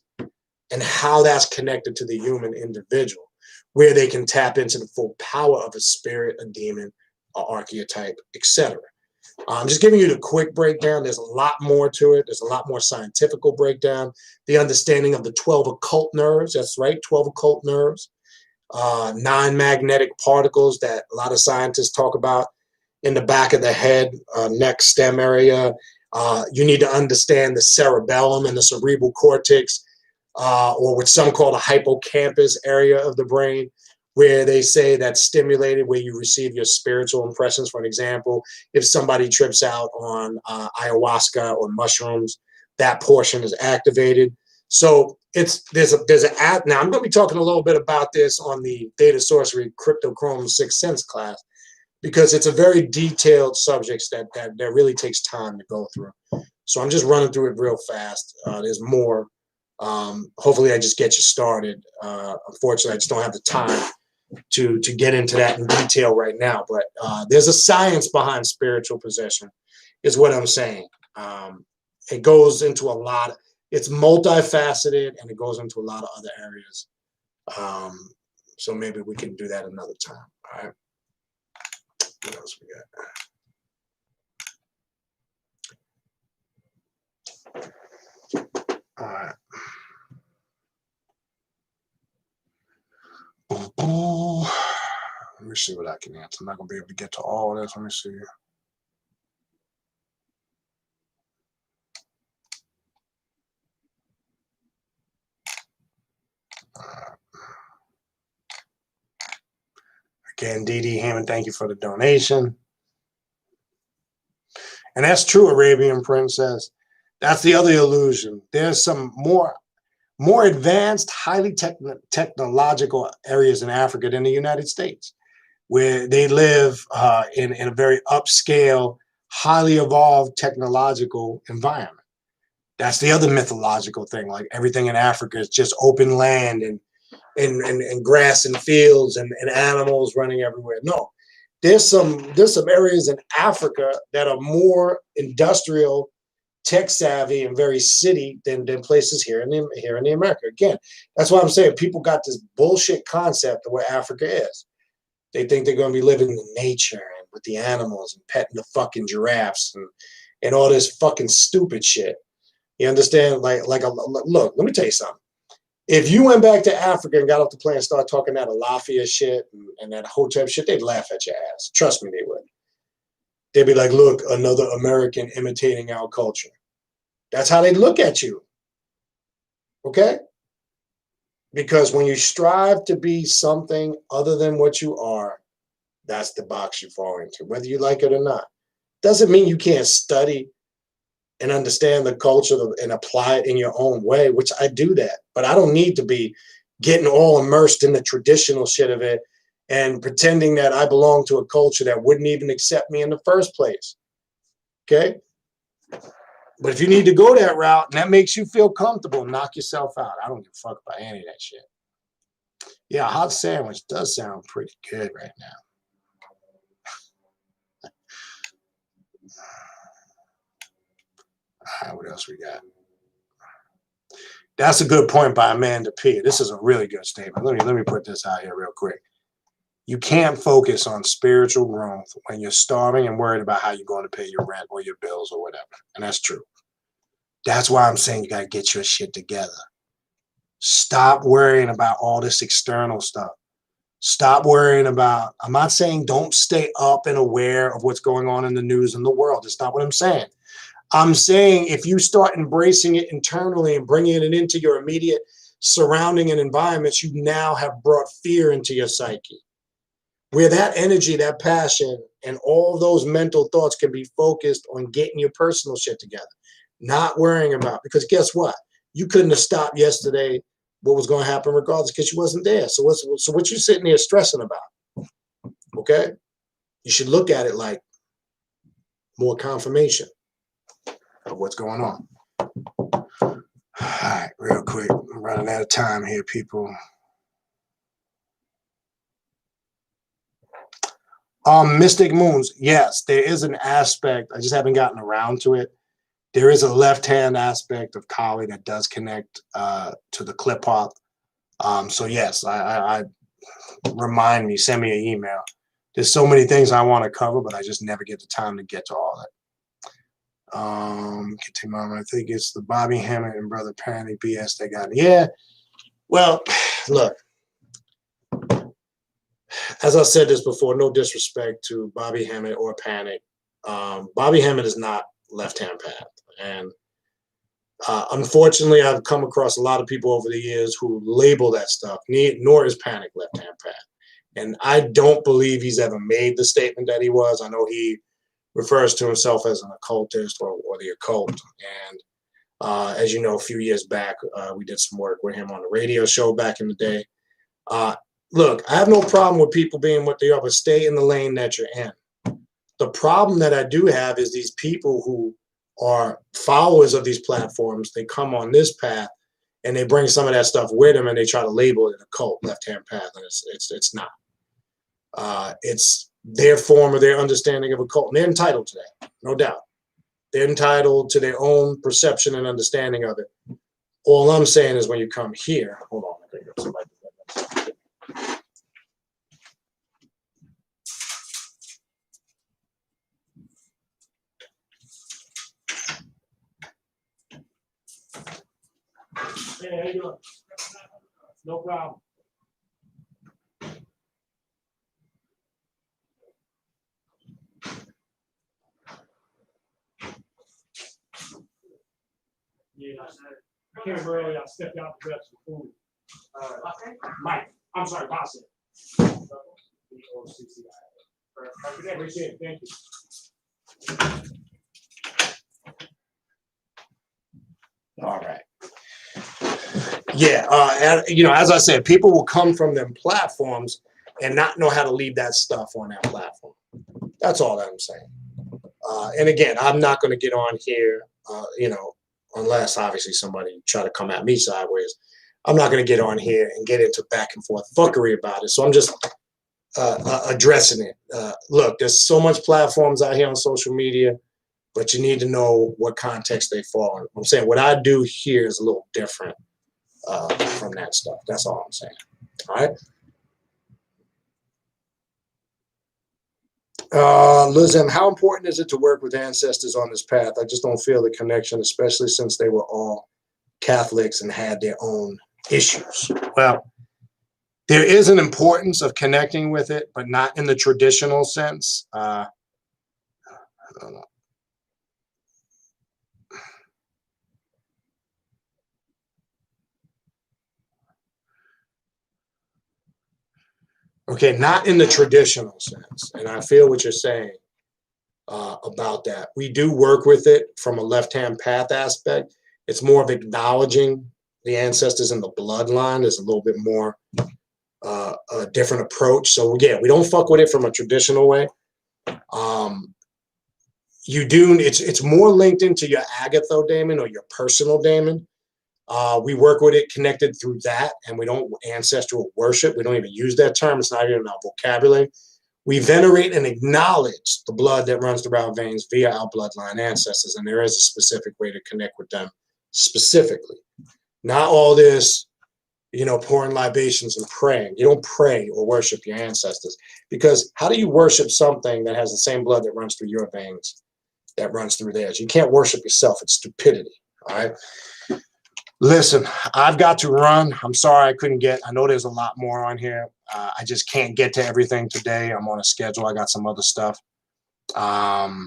and how that's connected to the human individual, where they can tap into the full power of a spirit, a demon, an archetype, etc. I'm just giving you the quick breakdown. There's a lot more to it. There's a lot more scientific breakdown. The understanding of the 12 occult nerves. That's right, 12 occult nerves. 9 magnetic particles that a lot of scientists talk about in the back of the head, neck, stem area. You need to understand the cerebellum and the cerebral cortex, or what some call the hippocampus area of the brain, where they say that's stimulated, where you receive your spiritual impressions. For an example, if somebody trips out on ayahuasca or mushrooms, that portion is activated. So there's an app. Now I'm going to be talking a little bit about this on the Theta Sorcery Cryptochrome Sixth Sense class, because it's a very detailed subject that really takes time to go through. So I'm just running through it real fast. There's more. Hopefully I just get you started. Unfortunately, I just don't have the time to get into that in detail right now. But there's a science behind spiritual possession, is what I'm saying. It goes into a lot. It's multifaceted, and it goes into a lot of other areas. So maybe we can do that another time. All right. What else we got? All right. Let me see what I can answer. I'm not going to be able to get to all of this. Let me see. Again, D.D. Hammond, thank you for the donation. And that's true, Arabian Princess. That's the other illusion. There's some more advanced, highly technological areas in Africa than the United States, where they live in a very upscale, highly evolved technological environment. That's the other mythological thing. Like everything in Africa is just open land and and grass and fields and animals running everywhere. No, there's some areas in Africa that are more industrial, tech savvy, and very city than places here in the America. Again, that's why I'm saying people got this bullshit concept of what Africa is. They think they're going to be living in nature and with the animals and petting the fucking giraffes and all this fucking stupid shit. You understand? Look, let me tell you something. If you went back to Africa and got off the plane and started talking that Alafia shit and that Hotep shit, they'd laugh at your ass. Trust me, they would. They'd be like, look, another American imitating our culture. That's how they look at you. Okay? Because when you strive to be something other than what you are, that's the box you fall into, whether you like it or not. Doesn't mean you can't study and understand the culture and apply it in your own way, which I do that. But I don't need to be getting all immersed in the traditional shit of it and pretending that I belong to a culture that wouldn't even accept me in the first place. Okay? But if you need to go that route and that makes you feel comfortable, knock yourself out. I don't give a fuck about any of that shit. Yeah, a hot sandwich does sound pretty good right now. All right, what else we got? That's a good point by Amanda P. This is a really good statement. Let me put this out here real quick. You can't focus on spiritual growth when you're starving and worried about how you're going to pay your rent or your bills or whatever. And that's true. That's why I'm saying you got to get your shit together. Stop worrying about all this external stuff. Stop worrying about, I'm not saying don't stay up and aware of what's going on in the news and the world. That's not what I'm saying. I'm saying if you start embracing it internally and bringing it into your immediate surrounding and environments, you now have brought fear into your psyche. Where that energy, that passion, and all those mental thoughts can be focused on getting your personal shit together. Not worrying about, because guess what? You couldn't have stopped yesterday what was going to happen regardless because you wasn't there. So what you sitting there stressing about? Okay? You should look at it like more confirmation of what's going on. All right, real quick. I'm running out of time here, people. Mystic moons. Yes, there is an aspect. I just haven't gotten around to it. There is a left-hand aspect of Kali that does connect to the Qlippothic. So yes, I remind me, send me an email. There's so many things I want to cover, but I just never get the time to get to all that. I think it's the Bobby Hammett and Brother Panic BS they got. Yeah. Well, look. As I said this before, no disrespect to Bobby Hammett or Panic. Bobby Hammett is not left-hand path. And unfortunately, I've come across a lot of people over the years who label that stuff, nor is Panic left-hand path. And I don't believe he's ever made the statement that he was. I know he refers to himself as an occultist or the occult. And as you know, a few years back, we did some work with him on the radio show back in the day. Look, I have no problem with people being what they are, but stay in the lane that you're in. The problem that I do have is these people who are followers of these platforms, they come on this path and they bring some of that stuff with them and they try to label it a cult, left-hand path, and it's not. It's their form or their understanding of a cult, and they're entitled to that, no doubt. They're entitled to their own perception and understanding of it. All I'm saying is when you come here, hold on, I think there's somebody. Hey, how you doing? No problem. Yeah, I came early. I stepped out to grab some food. Mike, I'm sorry, Boss. Appreciate it. Thank you. All right. Yeah, and, you know, as I said, people will come from them platforms and not know how to leave that stuff on that platform. That's all that I'm saying. And again, I'm not going to get on here, you know, unless obviously somebody try to come at me sideways. I'm not going to get on here and get into back and forth fuckery about it. So I'm just addressing it. Look, there's so much platforms out here on social media, but you need to know what context they fall in. I'm saying what I do here is a little different from that stuff. That's all I'm saying. All right. Lizem, how important is it to work with ancestors on this path? I just don't feel the connection, especially since they were all Catholics and had their own issues. Well, there is an importance of connecting with it, but not in the traditional sense. I don't know. Okay, not in the traditional sense. And I feel what you're saying about that. We do work with it from a left-hand path aspect. It's more of acknowledging the ancestors in the bloodline. There's a little bit more a different approach. So yeah, we don't fuck with it from a traditional way. You do, it's more linked into your agatho daemon or your personal daemon. We work with it connected through that, and we don't ancestral worship. We don't even use that term. It's not even in our vocabulary. We venerate and acknowledge the blood that runs through our veins via our bloodline ancestors, and there is a specific way to connect with them specifically. Not all this, you know, pouring libations and praying. You don't pray or worship your ancestors, because how do you worship something that has the same blood that runs through your veins that runs through theirs? You can't worship yourself. It's stupidity. All right. Listen, I've got to run. I'm sorry I couldn't get, I know there's a lot more on here. I just can't get to everything today. I'm on a schedule. I got some other stuff. Okay.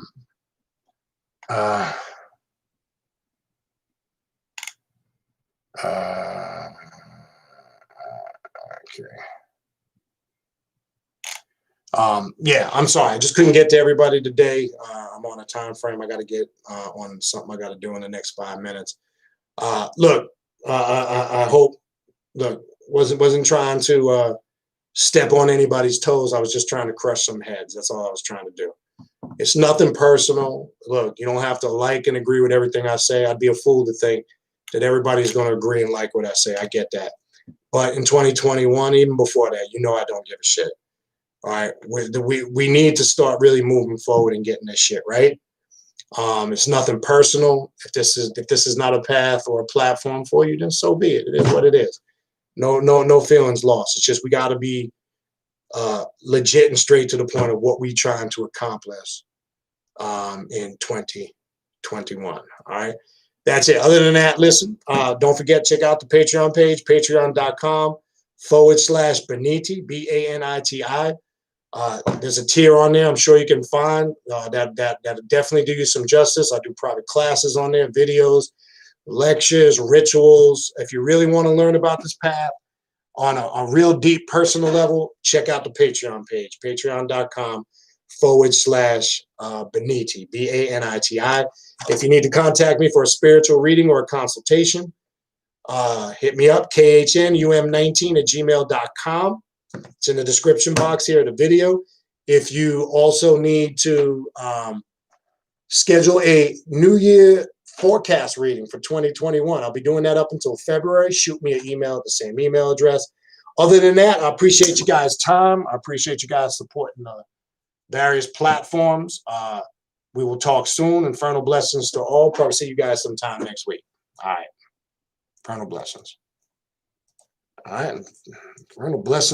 Yeah, I'm sorry. I just couldn't get to everybody today. I'm on a time frame. I got to get on something I got to do in the next 5 minutes. Look, I hope, look, wasn't trying to step on anybody's toes. I was just trying to crush some heads. That's all I was trying to do. It's nothing personal. Look, you don't have to like and agree with everything I say. I'd be a fool to think that everybody's going to agree and like what I say. I get that. But in 2021, even before that, you know I don't give a shit. All right, we need to start really moving forward and getting this shit right. It's nothing personal. If this is not a path or a platform for you, then so be it. It is what it is. No feelings lost. It's just we got to be legit and straight to the point of what we trying to accomplish in 2021. All right, that's it. Other than that, listen. Don't forget, check out the Patreon page, patreon.com/Baniti, BANITI. There's a tier on there I'm sure you can find that'll definitely do you some justice. I do private classes on there, videos, lectures, rituals. If you really want to learn about this path on a real deep personal level, check out the Patreon page, patreon.com/Baniti, BANITI. If you need to contact me for a spiritual reading or a consultation, hit me up, khnum19@gmail.com. It's in the description box here of the video. If you also need to schedule a New Year forecast reading for 2021, I'll be doing that up until February. Shoot me an email at the same email address. Other than that, I appreciate you guys' time. I appreciate you guys supporting the various platforms. We will talk soon. Infernal blessings to all. Probably see you guys sometime next week. All right. Infernal blessings. All right. Infernal blessings.